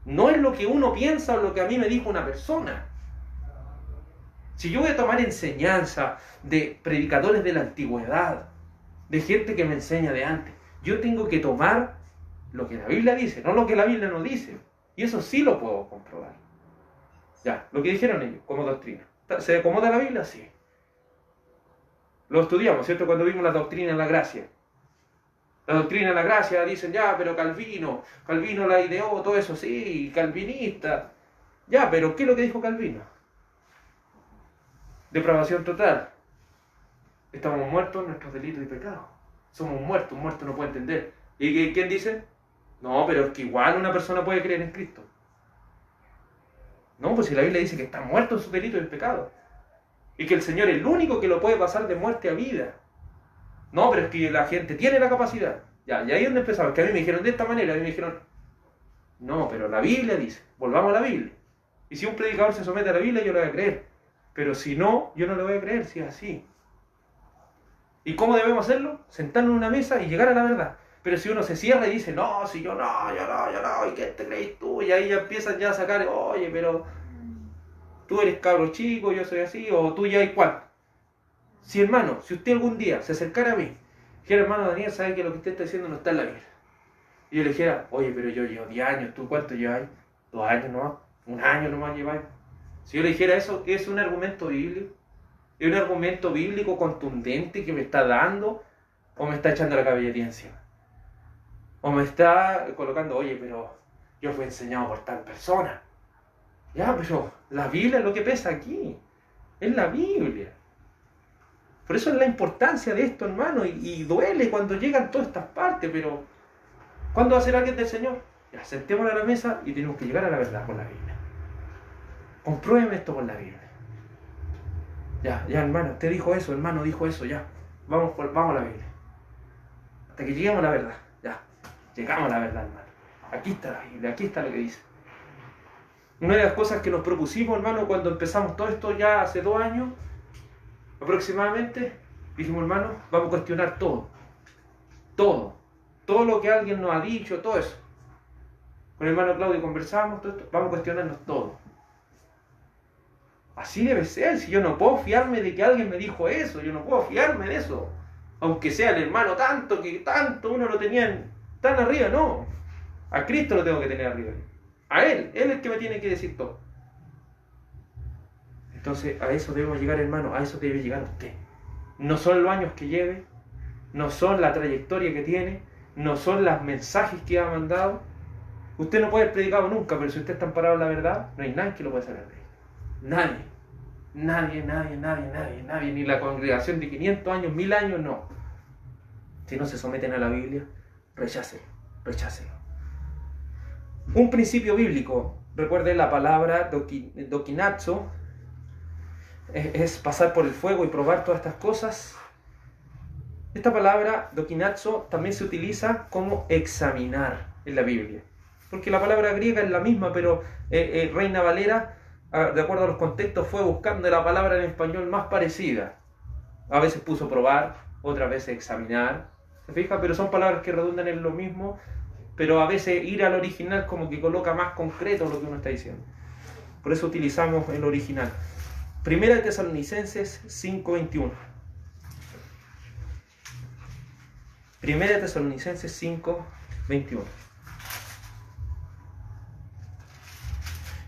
No es lo que uno piensa o lo que a mí me dijo una persona. Si yo voy a tomar enseñanza de predicadores de la antigüedad, de gente que me enseña de antes, yo tengo que tomar lo que la Biblia dice, no lo que la Biblia no dice. Y eso sí lo puedo comprobar. Ya, lo que dijeron ellos como doctrina. ¿Se acomoda la Biblia? Sí. Lo estudiamos, ¿cierto? Cuando vimos la doctrina de la gracia. La doctrina de la gracia dicen, ya, pero Calvino la ideó, todo eso, sí, calvinista. Ya, pero ¿qué es lo que dijo Calvino? Depravación total. Estamos muertos en nuestros delitos y pecados. Somos muertos, un muerto no puede entender. ¿Y quién dice? No, pero es que igual una persona puede creer en Cristo. No, pues si la Biblia dice que está muerto en sus delitos y pecados. Y que el Señor es el único que lo puede pasar de muerte a vida. No, pero es que la gente tiene la capacidad. Ya, y ahí es donde empezamos. Que a mí me dijeron de esta manera, a mí me dijeron, no, pero la Biblia dice, volvamos a la Biblia. Y si un predicador se somete a la Biblia, yo le voy a creer. Pero si no, yo no le voy a creer, si es así. ¿Y cómo debemos hacerlo? Sentarnos en una mesa y llegar a la verdad. Pero si uno se cierra y dice, no, si yo no, ¿y qué te crees tú? Y ahí ya empiezan ya a sacar, oye, pero tú eres cabro chico, yo soy así, o tú ya hay cuál. Si hermano, si usted algún día se acercara a mí, dijera, hermano Daniel, sabe que lo que usted está diciendo no está en la Biblia. Y yo le dijera, oye, pero yo llevo 10 años, ¿tú cuánto llevas? 2 años nomás, 1 año nomás lleváis. Si yo le dijera eso, ¿es un argumento bíblico? ¿Es un argumento bíblico contundente que me está dando o me está echando la caballería encima? O me está colocando, oye, pero yo fui enseñado por tal persona. Ya, pero la Biblia es lo que pesa aquí. Es la Biblia. Por eso es la importancia de esto, hermano. Y duele cuando llegan todas estas partes, pero ¿cuándo va a ser alguien del Señor? Ya, sentémonos a la mesa y tenemos que llegar a la verdad con la Biblia. Compruébeme esto con la Biblia. Ya, hermano, usted dijo eso, hermano dijo eso, ya. Vamos a la Biblia. Hasta que lleguemos a la verdad. Ya, llegamos a la verdad, hermano. Aquí está la Biblia, aquí está lo que dice. Una de las cosas que nos propusimos, hermano, cuando empezamos todo esto ya hace 2 años, aproximadamente, dijimos, hermano, vamos a cuestionar todo. Todo lo que alguien nos ha dicho, todo eso. Con el hermano Claudio conversamos, todo esto, vamos a cuestionarnos todo. Así debe ser, si yo no puedo fiarme de que alguien me dijo eso, yo no puedo fiarme de eso. Aunque sea el hermano tanto, que tanto uno lo tenía tan arriba, no. A Cristo lo tengo que tener arriba. A Él es el que me tiene que decir todo. Entonces a eso debemos llegar, hermano, a eso debe llegar usted. No son los años que lleve, no son la trayectoria que tiene, no son los mensajes que ha mandado. Usted no puede haber predicado nunca, pero si usted está amparado en la verdad, no hay nadie que lo pueda sacar de ahí. Nadie, ni la congregación de 500 años, 1000 años, no. Si no se someten a la Biblia, rechácelo. Un principio bíblico, recuerde la palabra dokinazo, es pasar por el fuego y probar todas estas cosas. Esta palabra dokinazo también se utiliza como examinar en la Biblia, porque la palabra griega es la misma, pero Reina Valera, de acuerdo a los contextos, fue buscando la palabra en español más parecida. A veces puso probar, otras veces examinar. ¿Se fija? Pero son palabras que redundan en lo mismo, pero a veces ir al original como que coloca más concreto lo que uno está diciendo. Por eso utilizamos el original. Primera de Tesalonicenses 5:21. Primera de Tesalonicenses 5:21.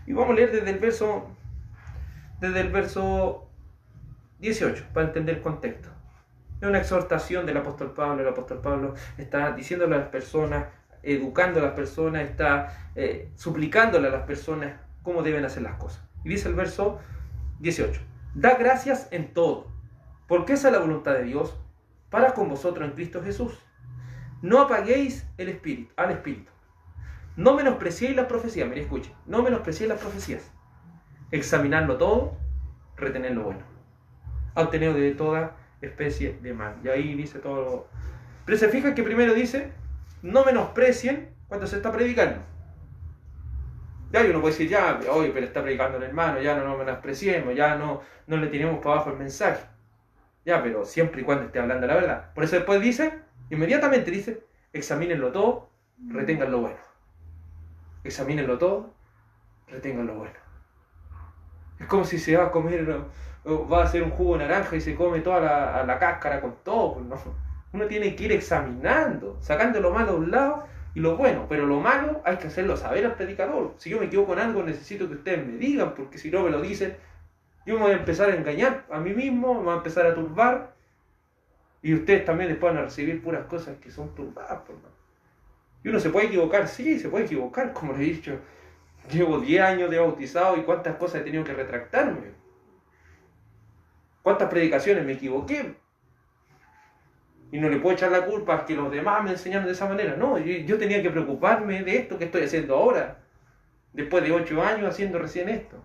Y vamos a leer desde el verso 18, para entender el contexto. Es una exhortación del apóstol Pablo. El apóstol Pablo está diciéndole a las personas, educando a las personas, está suplicándole a las personas cómo deben hacer las cosas. Y dice el verso 18: da gracias en todo, porque esa es la voluntad de Dios para con vosotros en Cristo Jesús. No apaguéis al Espíritu. No menospreciéis las profecías. Mire, escuche. No menospreciéis las profecías. Examinarlo todo, retener lo bueno. Obtener de toda especie de mal. Y ahí dice todo. Pero se fijan que primero dice, no menosprecien cuando se está predicando. Ya uno puede decir, ya, oye, pero está predicando el hermano, ya no menospreciemos, ya no le tiremos para abajo el mensaje. Ya, pero siempre y cuando esté hablando la verdad. Por eso después inmediatamente dice, examínenlo todo, retengan lo bueno. Examínenlo todo, retengan lo bueno. Es como si se va a comer, va a hacer un jugo de naranja y se come toda la cáscara con todo. Pues no. Uno tiene que ir examinando, sacando lo malo de un lado y lo bueno. Pero lo malo hay que hacerlo saber al predicador. Si yo me equivoco en algo, necesito que ustedes me digan, porque si no me lo dicen, yo me voy a empezar a engañar a mí mismo, me voy a empezar a turbar, y ustedes también después van a recibir puras cosas que son turbadas. Pues no. Y uno se puede equivocar, sí, se puede equivocar, como le he dicho. Llevo 10 años de bautizado y cuántas cosas he tenido que retractarme. Cuántas predicaciones me equivoqué. Y no le puedo echar la culpa a que los demás me enseñaron de esa manera. No, yo tenía que preocuparme de esto que estoy haciendo ahora. Después de 8 años haciendo recién esto.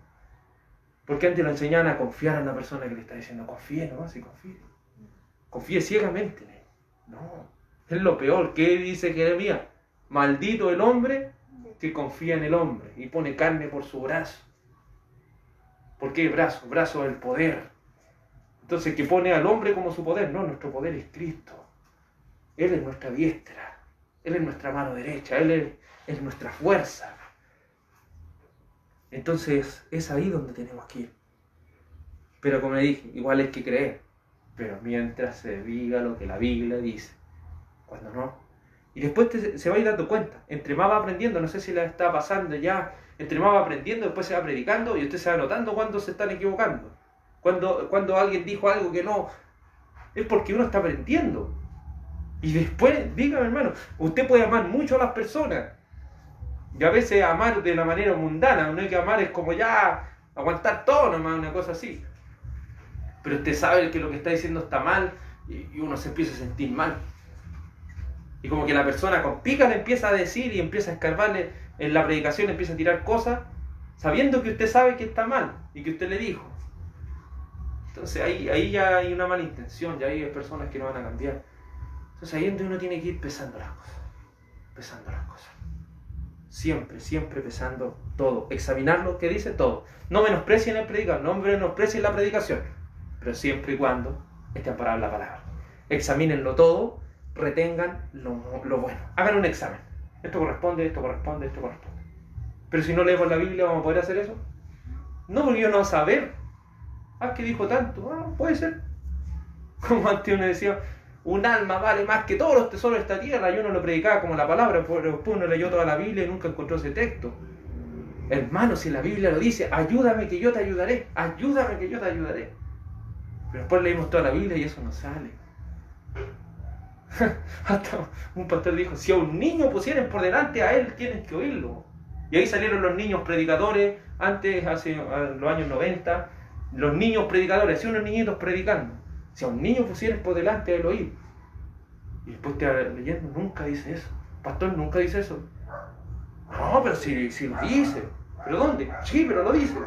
Porque antes lo enseñaban a confiar en la persona que le está diciendo, confíe nomás y confíe. Confíe ciegamente. No, es lo peor. ¿Qué dice Jeremías? Maldito el hombre que confía en el hombre y pone carne por su brazo. ¿Por qué brazo? Brazo del poder. Entonces, que pone al hombre como su poder. No, nuestro poder es Cristo. Él es nuestra diestra. Él es nuestra mano derecha. Él es nuestra fuerza. Entonces, es ahí donde tenemos que ir. Pero como le dije, igual hay que creer. Pero mientras se diga lo que la Biblia dice. Cuando no, Y después se va a ir dando cuenta. Entre más va aprendiendo, no sé si le está pasando ya, entre más va aprendiendo, después se va predicando y usted se va notando cuando se están equivocando. Cuando alguien dijo algo que no, es porque uno está aprendiendo. Y después, dígame hermano, usted puede amar mucho a las personas. Y a veces amar de la manera mundana, no hay que amar es como ya aguantar todo nomás, una cosa así. Pero usted sabe que lo que está diciendo está mal y uno se empieza a sentir mal. Y como que la persona con pica le empieza a decir y empieza a escarbarle en la predicación, empieza a tirar cosas, sabiendo que usted sabe que está mal y que usted le dijo. Entonces ahí ya hay una mala intención, ya hay personas que no van a cambiar. Entonces ahí es donde uno tiene que ir pesando las cosas. Pesando las cosas. Siempre, siempre pesando todo. Examinar lo que dice todo. No menosprecien el predicar, no menosprecien la predicación. Pero siempre y cuando esté amparada la palabra. Examínenlo todo. Retengan lo bueno. Hagan un examen. Esto corresponde, esto corresponde, esto corresponde. Pero si no leemos la Biblia, ¿vamos a poder hacer eso? No, porque yo no voy a saber. ¿Qué dijo tanto? Puede ser. Como antes uno decía, un alma vale más que todos los tesoros de esta tierra. Y uno lo predicaba como la palabra, pero después uno leyó toda la Biblia y nunca encontró ese texto. Hermano, si la Biblia lo dice, ayúdame que yo te ayudaré. Ayúdame que yo te ayudaré. Pero después leímos toda la Biblia y eso no sale. Hasta un pastor dijo, si a un niño pusieren por delante a él, tienen que oírlo. Y ahí salieron los niños predicadores, antes, hace los años 90, los niños predicadores, así unos niñitos predicando. Si a un niño pusieren por delante a él oír. Y después te leyendo, nunca dice eso. Pastor, nunca dice eso. No, pero si lo dice. ¿Pero dónde? Sí, pero lo dice.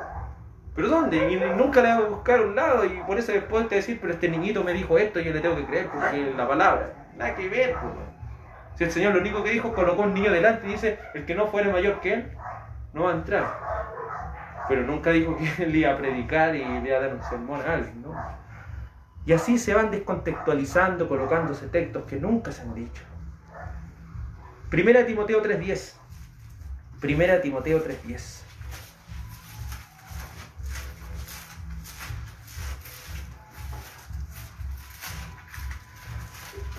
¿Pero dónde? Y nunca le va a buscar a un lado y por eso después te decir, pero este niñito me dijo esto y yo le tengo que creer porque es la palabra. Nada que ver, pues. Si el Señor lo único que dijo, colocó un niño delante y dice, el que no fuere mayor que él, no va a entrar. Pero nunca dijo que él iba a predicar y le iba a dar un sermón a alguien, ¿no? Y así se van descontextualizando, colocándose textos que nunca se han dicho. 1 Timoteo 3:10. 1 Timoteo 3:10.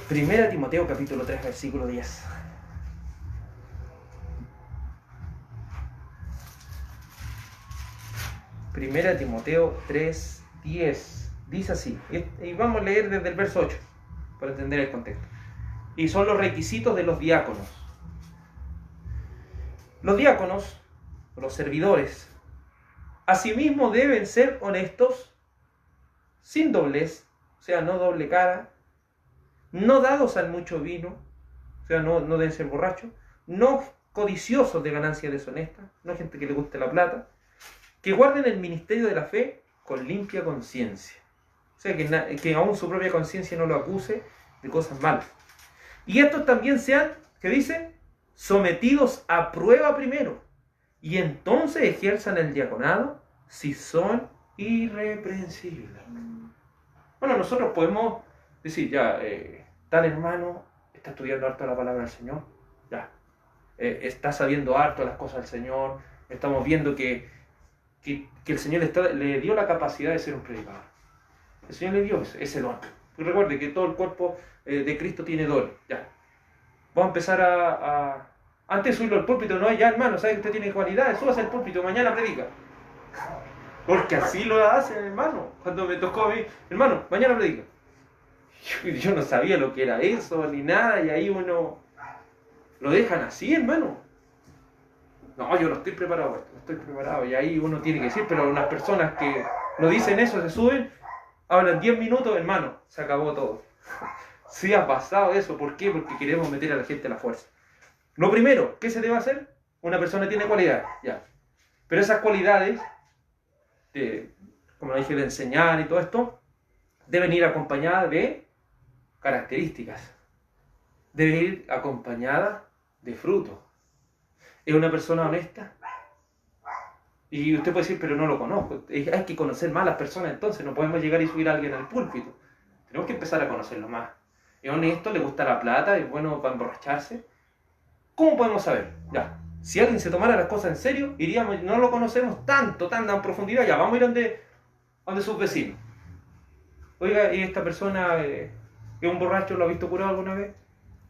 Primera Timoteo capítulo 3 versículo 10. Primera Timoteo 3:10. Dice así, y vamos a leer desde el verso 8 para entender el contexto. Y son los requisitos de los diáconos. Los diáconos, los servidores, asimismo deben ser honestos, sin doblez, o sea, no doble cara, no dados al mucho vino, o sea, no deben ser borrachos, no codiciosos de ganancias deshonestas, no gente que le guste la plata, que guarden el ministerio de la fe con limpia conciencia. O sea, que aún su propia conciencia no lo acuse de cosas malas. Y estos también sean, ¿qué dice? Sometidos a prueba primero, y entonces ejerzan el diaconado si son irreprensibles. Bueno, nosotros podemos decir, ya, tal hermano está estudiando harto la palabra del Señor, ya, está sabiendo harto las cosas del Señor, estamos viendo que el Señor le dio la capacidad de ser un predicador. El Señor le dio ese don. Y recuerde que todo el cuerpo de Cristo tiene don. Ya. Vamos a empezar antes de subirlo al púlpito, no, ya hermano, sabe que usted tiene cualidades, súbase al púlpito, mañana predica. Porque así lo hacen, hermano. Cuando me tocó a mí, hermano, mañana predica. Yo no sabía lo que era eso, ni nada, y ahí uno lo dejan así, hermano. No, yo no estoy preparado, no estoy preparado. Y ahí uno tiene que decir, pero unas personas que no dicen eso, se suben, hablan 10 minutos, hermano, se acabó todo. Sí ha pasado eso, ¿por qué? Porque queremos meter a la gente a la fuerza. Lo primero, ¿qué se debe hacer? Una persona tiene cualidades, ya. Pero esas cualidades, como dije, de enseñar y todo esto, deben ir acompañadas de características. Deben ir acompañadas de frutos. ¿Es una persona honesta? Y usted puede decir, pero no lo conozco. Hay que conocer más a las personas, entonces no podemos llegar y subir a alguien al púlpito. Tenemos que empezar a conocerlo más. ¿Es honesto? ¿Le gusta la plata? ¿Es bueno para emborracharse? ¿Cómo podemos saber? Ya. Si alguien se tomara las cosas en serio, iríamos, no lo conocemos tan en profundidad, ya vamos a ir donde sus vecinos. Oiga, ¿y esta persona es un borracho? ¿Lo ha visto curado alguna vez?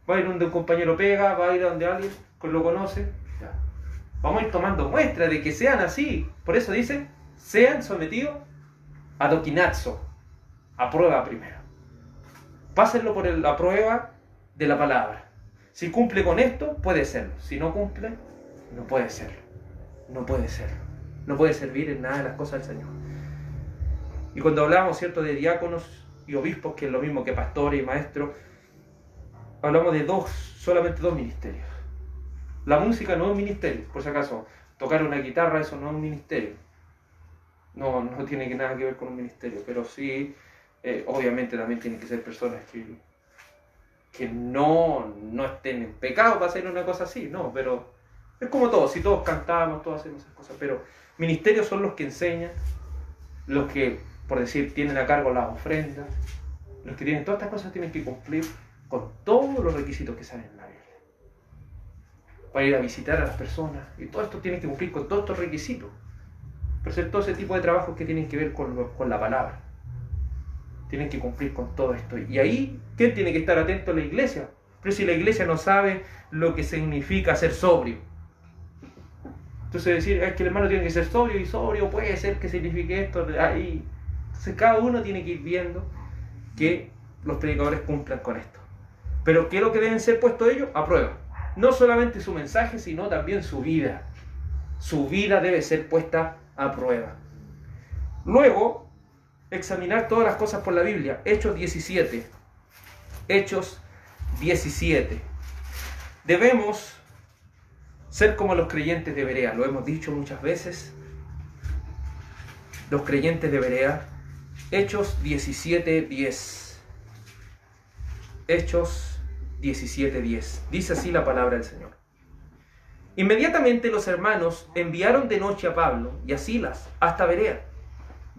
Va a ir donde un compañero pega, va a ir donde alguien que lo conoce. Ya. Vamos a ir tomando muestra de que sean así. Por eso dice, sean sometidos a doquinazo, a prueba primero. Pásenlo por la prueba de la palabra. Si cumple con esto, puede serlo. Si no cumple, no puede serlo. No puede serlo. No puede servir en nada de las cosas del Señor. Y cuando hablamos, ¿cierto?, de diáconos y obispos, que es lo mismo que pastores y maestros, hablamos de solamente dos ministerios. La música no es un ministerio, por si acaso. Tocar una guitarra, eso no es un ministerio. No tiene nada que ver con un ministerio, pero sí, obviamente también tienen que ser personas que no estén en pecado para hacer una cosa así, no, pero es como todo, si todos cantamos, todos hacemos esas cosas, pero ministerios son los que enseñan, los que, por decir, tienen a cargo las ofrendas, los que tienen todas estas cosas tienen que cumplir con todos los requisitos que salen en la Biblia. Para ir a visitar a las personas, y todo esto tiene que cumplir con todos estos requisitos. Pero hacer todo ese tipo de trabajos que tienen que ver con la palabra. Tienen que cumplir con todo esto. Y ahí, ¿quién tiene que estar atento? La iglesia. Pero si la iglesia no sabe lo que significa ser sobrio. Entonces decir, es que el hermano tiene que ser sobrio, y sobrio puede ser que signifique esto. Ahí. Entonces cada uno tiene que ir viendo que los predicadores cumplan con esto. Pero ¿qué es lo que deben ser puestos ellos? A prueba. No solamente su mensaje, sino también su vida. Su vida debe ser puesta a prueba. Luego, examinar todas las cosas por la Biblia. Hechos 17. Hechos 17. Debemos ser como los creyentes de Berea. Lo hemos dicho muchas veces. Los creyentes de Berea. Hechos 17:10. Hechos 17:10. Dice así la palabra del Señor. Inmediatamente los hermanos enviaron de noche a Pablo y a Silas hasta Berea.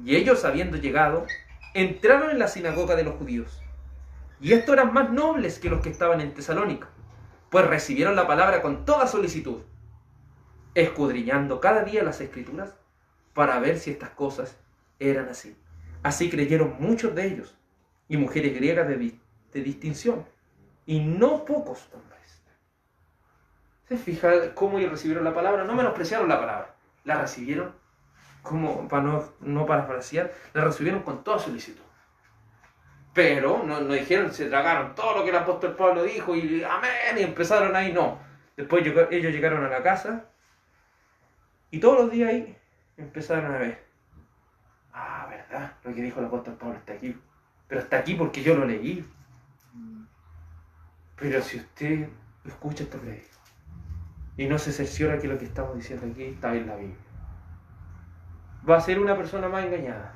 Y ellos, habiendo llegado, entraron en la sinagoga de los judíos. Y estos eran más nobles que los que estaban en Tesalónica, pues recibieron la palabra con toda solicitud, escudriñando cada día las Escrituras para ver si estas cosas eran así. Así creyeron muchos de ellos, y mujeres griegas de distinción, y no pocos hombres. ¿Se fija cómo ellos recibieron la palabra? No menospreciaron la palabra, la recibieron, como para no parafrasear, la recibieron con toda solicitud. Pero no dijeron, se tragaron todo lo que el apóstol Pablo dijo y amén, y empezaron ahí, no. Después ellos llegaron a la casa y todos los días ahí empezaron a ver. Ah, verdad, lo que dijo el apóstol Pablo está aquí. Pero está aquí porque yo lo leí. Pero si usted escucha esto que dijo y no se cerciora que lo que estamos diciendo aquí está en la Biblia, va a ser una persona más engañada.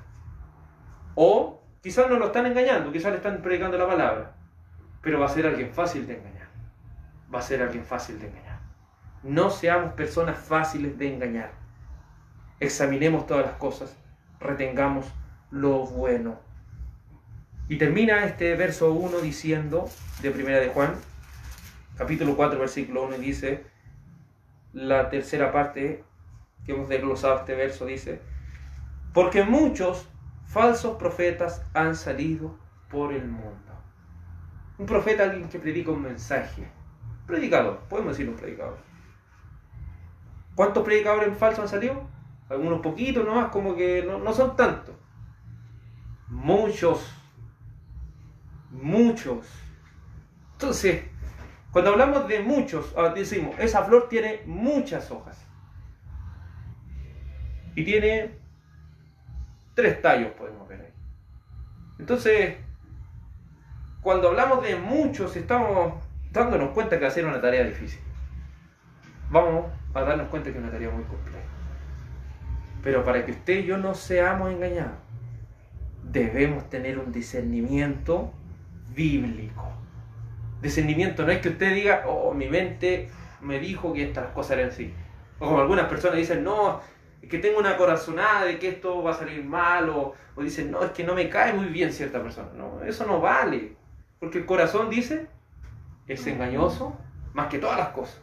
O quizás no lo están engañando, quizás le están predicando la palabra, pero va a ser alguien fácil de engañar. Va a ser alguien fácil de engañar. No seamos personas fáciles de engañar. Examinemos todas las cosas, retengamos lo bueno. Y termina este verso 1 diciendo, de Primera de Juan, capítulo 4, versículo 1, y dice, la tercera parte que hemos desglosado este verso, dice, porque muchos falsos profetas han salido por el mundo. Un profeta, alguien que predica un mensaje. Predicador, podemos decir un predicador. ¿Cuántos predicadores falsos han salido? Algunos poquitos nomás, como que no son tantos. Muchos. Entonces, cuando hablamos de muchos, decimos, esa flor tiene muchas hojas. Y tiene 3 tallos, podemos ver ahí. Entonces, cuando hablamos de muchos, estamos dándonos cuenta que va a ser una tarea difícil. Vamos a darnos cuenta que es una tarea muy compleja. Pero para que usted y yo no seamos engañados, debemos tener un discernimiento bíblico. Discernimiento no es que usted diga, oh, mi mente me dijo que estas cosas eran así. O como algunas personas dicen, no, es que tengo una corazonada de que esto va a salir mal, o dicen, no, es que no me cae muy bien cierta persona. No, eso no vale, porque el corazón dice, es engañoso más que todas las cosas.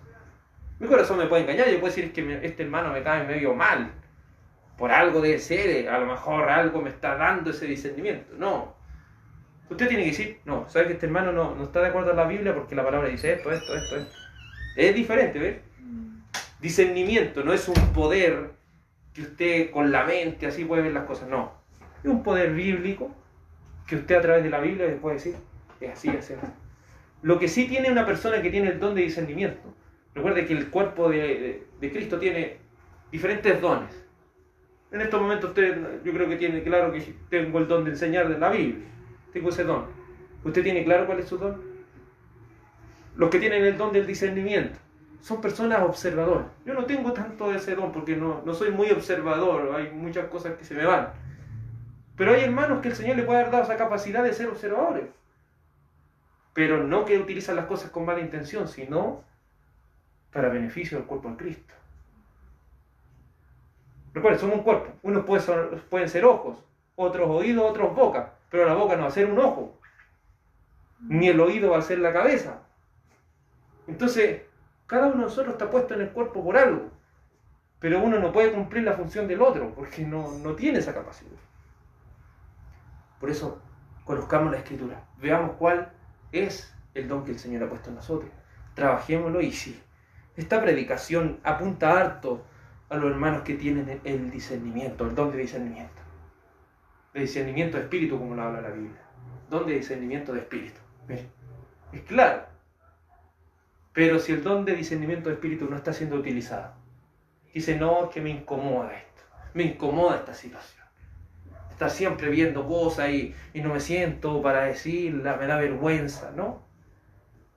Mi corazón me puede engañar, yo puedo decir que este hermano me cae medio mal, por algo debe ser, a lo mejor algo me está dando ese discernimiento. No, Usted tiene que decir, no, sabe que este hermano no está de acuerdo a la Biblia porque la palabra dice esto. Es diferente, ¿ves? Discernimiento no es un poder que usted con la mente así puede ver las cosas, no. Es un poder bíblico que usted a través de la Biblia le puede decir, es así, así, así. Lo que sí tiene una persona que tiene el don de discernimiento. Recuerde que el cuerpo de Cristo tiene diferentes dones. En estos momentos usted, yo creo que tiene claro que tengo el don de enseñar de la Biblia. Tengo ese don. ¿Usted tiene claro cuál es su don? Los que tienen el don del discernimiento son personas observadoras. Yo no tengo tanto ese don porque no soy muy observador. Hay muchas cosas que se me van. Pero hay hermanos que el Señor le puede haber dado esa capacidad de ser observadores. Pero no que utilizan las cosas con mala intención, sino para beneficio del cuerpo de Cristo. Recuerden, somos un cuerpo. Unos pueden ser ojos, otros oídos, otros boca. Pero la boca no va a ser un ojo. Ni el oído va a ser la cabeza. Entonces, cada uno de nosotros está puesto en el cuerpo por algo. Pero uno no puede cumplir la función del otro, porque no tiene esa capacidad. Por eso, conozcamos la Escritura. Veamos cuál es el don que el Señor ha puesto en nosotros. Trabajémoslo y sí. Esta predicación apunta harto a los hermanos que tienen el discernimiento, el don de discernimiento. De discernimiento de espíritu, como lo habla la Biblia. Don de discernimiento de espíritu. Miren, es claro. Pero si el don de discernimiento de espíritu no está siendo utilizado, dice, no, es que me incomoda esto. Me incomoda esta situación. Estar siempre viendo cosas y no me siento para decirla, me da vergüenza, ¿no?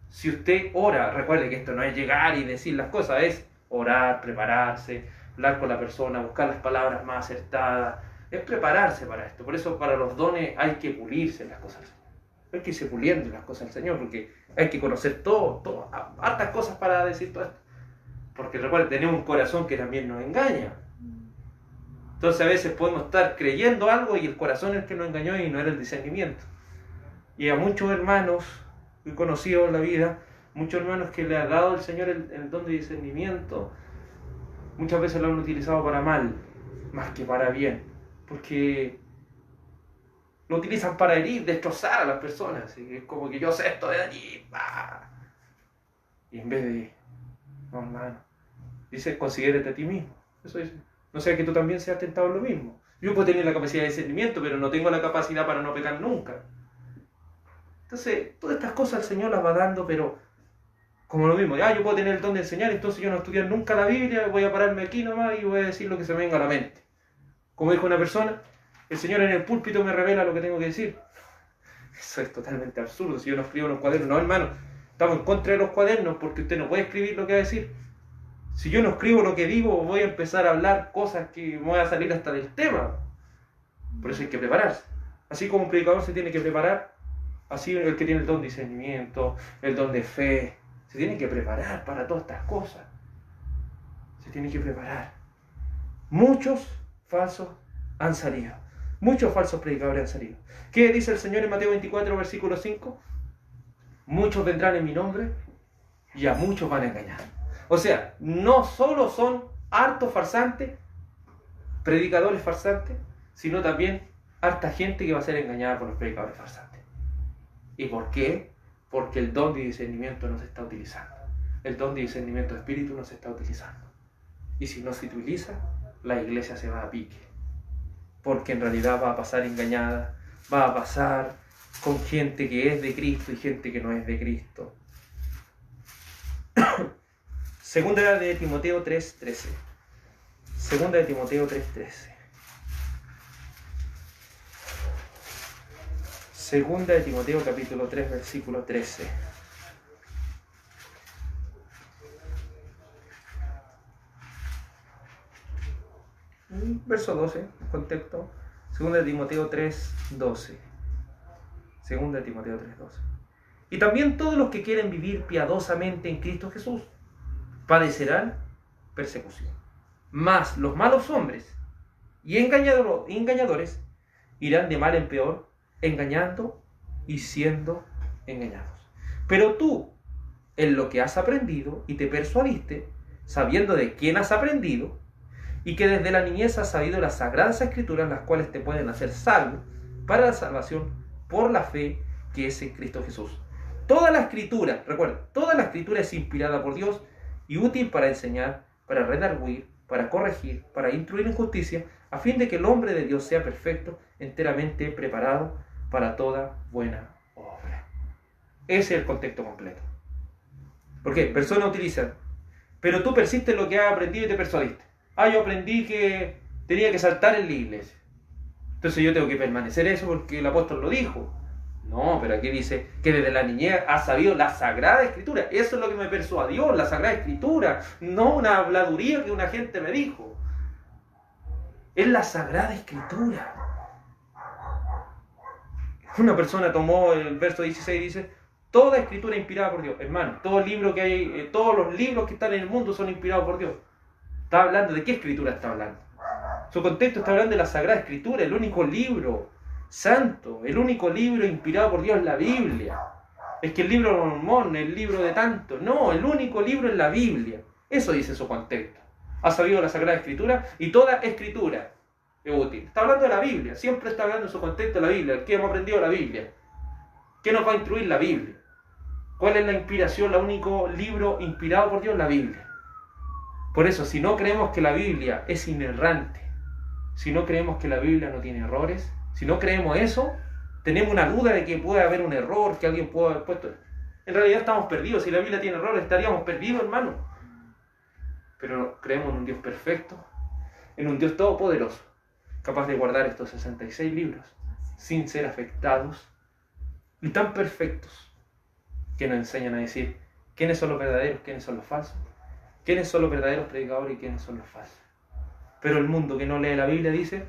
Si usted ora, recuerde que esto no es llegar y decir las cosas, es orar, prepararse, hablar con la persona, buscar las palabras más acertadas, es prepararse para esto. Por eso para los dones hay que pulirse las cosas del Señor. Hay que irse puliendo las cosas del Señor, porque hay que conocer todo, hartas cosas para decir todo esto. Porque recuerde, tenemos un corazón que también nos engaña. Entonces a veces podemos estar creyendo algo y el corazón es el que nos engañó y no era el discernimiento. Y a muchos hermanos que he conocido en la vida, muchos hermanos que le ha dado el Señor el don de discernimiento, muchas veces lo han utilizado para mal, más que para bien. Porque lo utilizan para herir, destrozar a las personas. Y es como que yo sé esto de allí. ¡Bah! Y en vez de, no hermano, dice, considérate a ti mismo. Eso dice. No sea que tú también seas tentado en lo mismo. Yo puedo tener la capacidad de discernimiento, pero no tengo la capacidad para no pecar nunca. Entonces, todas estas cosas el Señor las va dando, pero como lo mismo. Yo puedo tener el don de enseñar, entonces yo no estudiar nunca la Biblia, voy a pararme aquí nomás y voy a decir lo que se me venga a la mente. Como dijo una persona, el Señor en el púlpito me revela lo que tengo que decir. Eso es totalmente absurdo. Si yo no escribo en los cuadernos, no hermano, estamos en contra de los cuadernos porque usted no puede escribir lo que va a decir. Si yo no escribo lo que digo, voy a empezar a hablar cosas que me voy a salir hasta del tema. Por eso hay que prepararse. Así como un predicador se tiene que preparar, así el que tiene el don de discernimiento, el don de fe, se tiene que preparar para todas estas cosas. Se tiene que preparar. Muchos falsos han salido. Muchos falsos predicadores han salido. ¿Qué dice el Señor en Mateo 24, versículo 5? Muchos vendrán en mi nombre y a muchos van a engañar. O sea, no solo son hartos farsantes, predicadores farsantes, sino también harta gente que va a ser engañada por los predicadores farsantes. ¿Y por qué? Porque el don de discernimiento no se está utilizando. El don de discernimiento de espíritu no se está utilizando. Y si no se utiliza, la iglesia se va a pique. Porque en realidad va a pasar engañada, va a pasar con gente que es de Cristo y gente que no es de Cristo. Segunda de Timoteo 3:13. Segunda de Timoteo 3:13. Segunda de Timoteo capítulo 3, versículo 13. Verso 12, contexto. Segunda de Timoteo 3:12. Segunda de Timoteo 3:12. Y también todos los que quieren vivir piadosamente en Cristo Jesús padecerán persecución. Mas los malos hombres y engañadores irán de mal en peor, engañando y siendo engañados. Pero tú, en lo que has aprendido y te persuadiste, sabiendo de quién has aprendido, y que desde la niñez has sabido las sagradas escrituras, las cuales te pueden hacer salvo para la salvación por la fe que es en Cristo Jesús. Toda la Escritura, recuerda, toda la Escritura es inspirada por Dios y útil para enseñar, para redarguir, para corregir, para instruir en justicia, a fin de que el hombre de Dios sea perfecto, enteramente preparado para toda buena obra. Ese es el contexto completo. ¿Por qué? Personas utilizan, pero tú persistes en lo que has aprendido y te persuadiste. Yo aprendí que tenía que saltar en la iglesia. Entonces yo tengo que permanecer eso porque el apóstol lo dijo. No, pero aquí dice que desde la niñez has sabido la Sagrada Escritura. Eso es lo que me persuadió, la Sagrada Escritura. No una habladuría que una gente me dijo. Es la Sagrada Escritura. Una persona tomó el verso 16 y dice: toda escritura inspirada por Dios. Hermano, todos los libros que están en el mundo son inspirados por Dios. ¿Está hablando de qué escritura está hablando? Su contexto está hablando de la Sagrada Escritura, el único libro santo, el único libro inspirado por Dios es la Biblia. Es que el libro de Mormón, el libro de tanto. No, el único libro es la Biblia. Eso dice su contexto. Ha sabido la Sagrada Escritura y toda escritura es útil. Está hablando de la Biblia, siempre está hablando en su contexto de la Biblia. ¿Qué hemos aprendido de la Biblia? ¿Qué nos va a instruir la Biblia? ¿Cuál es la inspiración? El único libro inspirado por Dios, la Biblia. Por eso, si no creemos que la Biblia es inerrante, si no creemos que la Biblia no tiene errores, si no creemos eso, tenemos una duda de que puede haber un error, que alguien pueda haber puesto. En realidad estamos perdidos. Si la Biblia tiene errores, estaríamos perdidos, hermano. Pero creemos en un Dios perfecto, en un Dios todopoderoso, capaz de guardar estos 66 libros sin ser afectados, y tan perfectos que nos enseñan a decir quiénes son los verdaderos, quiénes son los falsos, quiénes son los verdaderos predicadores y quiénes son los falsos. Pero el mundo que no lee la Biblia dice: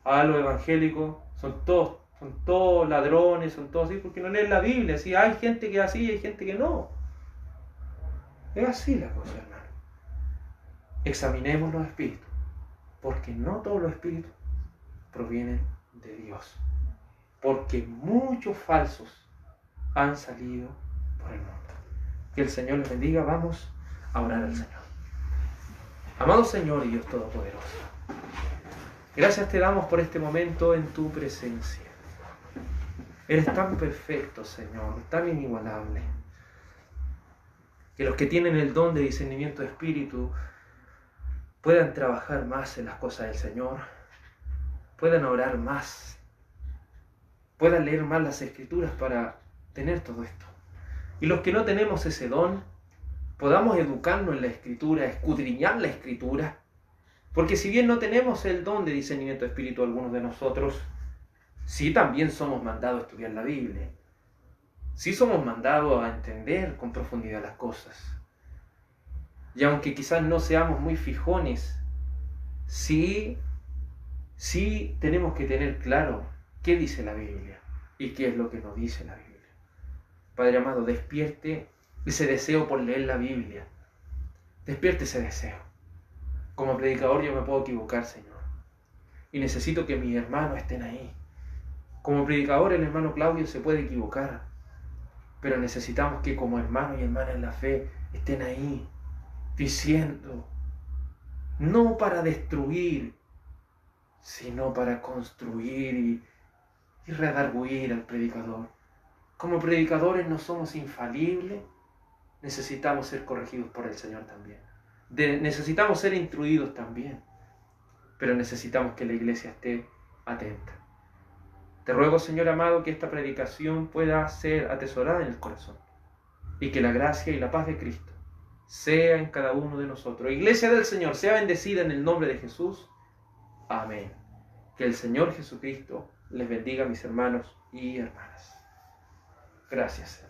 los evangélicos son todos ladrones, son todos así, porque no leen la Biblia. ¿Sí? Hay gente que es así y hay gente que no. Es así la cosa, hermano. Examinemos los espíritus, porque no todos los espíritus provienen de Dios, porque muchos falsos han salido por el mundo. Que el Señor les bendiga. Vamos a orar al Señor. Amado Señor y Dios Todopoderoso, gracias te damos por este momento en tu presencia. Eres tan perfecto, Señor, tan inigualable, que los que tienen el don de discernimiento de espíritu puedan trabajar más en las cosas del Señor, puedan orar más, puedan leer más las Escrituras para tener todo esto. Y los que no tenemos ese don, podamos educarnos en la Escritura, escudriñar la Escritura, porque si bien no tenemos el don de discernimiento de espíritu algunos de nosotros, sí también somos mandados a estudiar la Biblia. Sí somos mandados a entender con profundidad las cosas. Y aunque quizás no seamos muy fijones, sí tenemos que tener claro qué dice la Biblia y qué es lo que nos dice la Biblia. Padre amado, despierte ese deseo por leer la Biblia. Despierte ese deseo. Como predicador yo me puedo equivocar, Señor. Y necesito que mis hermanos estén ahí. Como predicador el hermano Claudio se puede equivocar. Pero necesitamos que como hermanos y hermanas en la fe estén ahí, diciendo, no para destruir, sino para construir y redarguir al predicador. Como predicadores no somos infalibles, necesitamos ser corregidos por el Señor también. Necesitamos ser instruidos también, pero necesitamos que la iglesia esté atenta. Te ruego, Señor amado, que esta predicación pueda ser atesorada en el corazón y que la gracia y la paz de Cristo sea en cada uno de nosotros. Iglesia del Señor, sea bendecida en el nombre de Jesús. Amén. Que el Señor Jesucristo les bendiga, mis hermanos y hermanas. Gracias.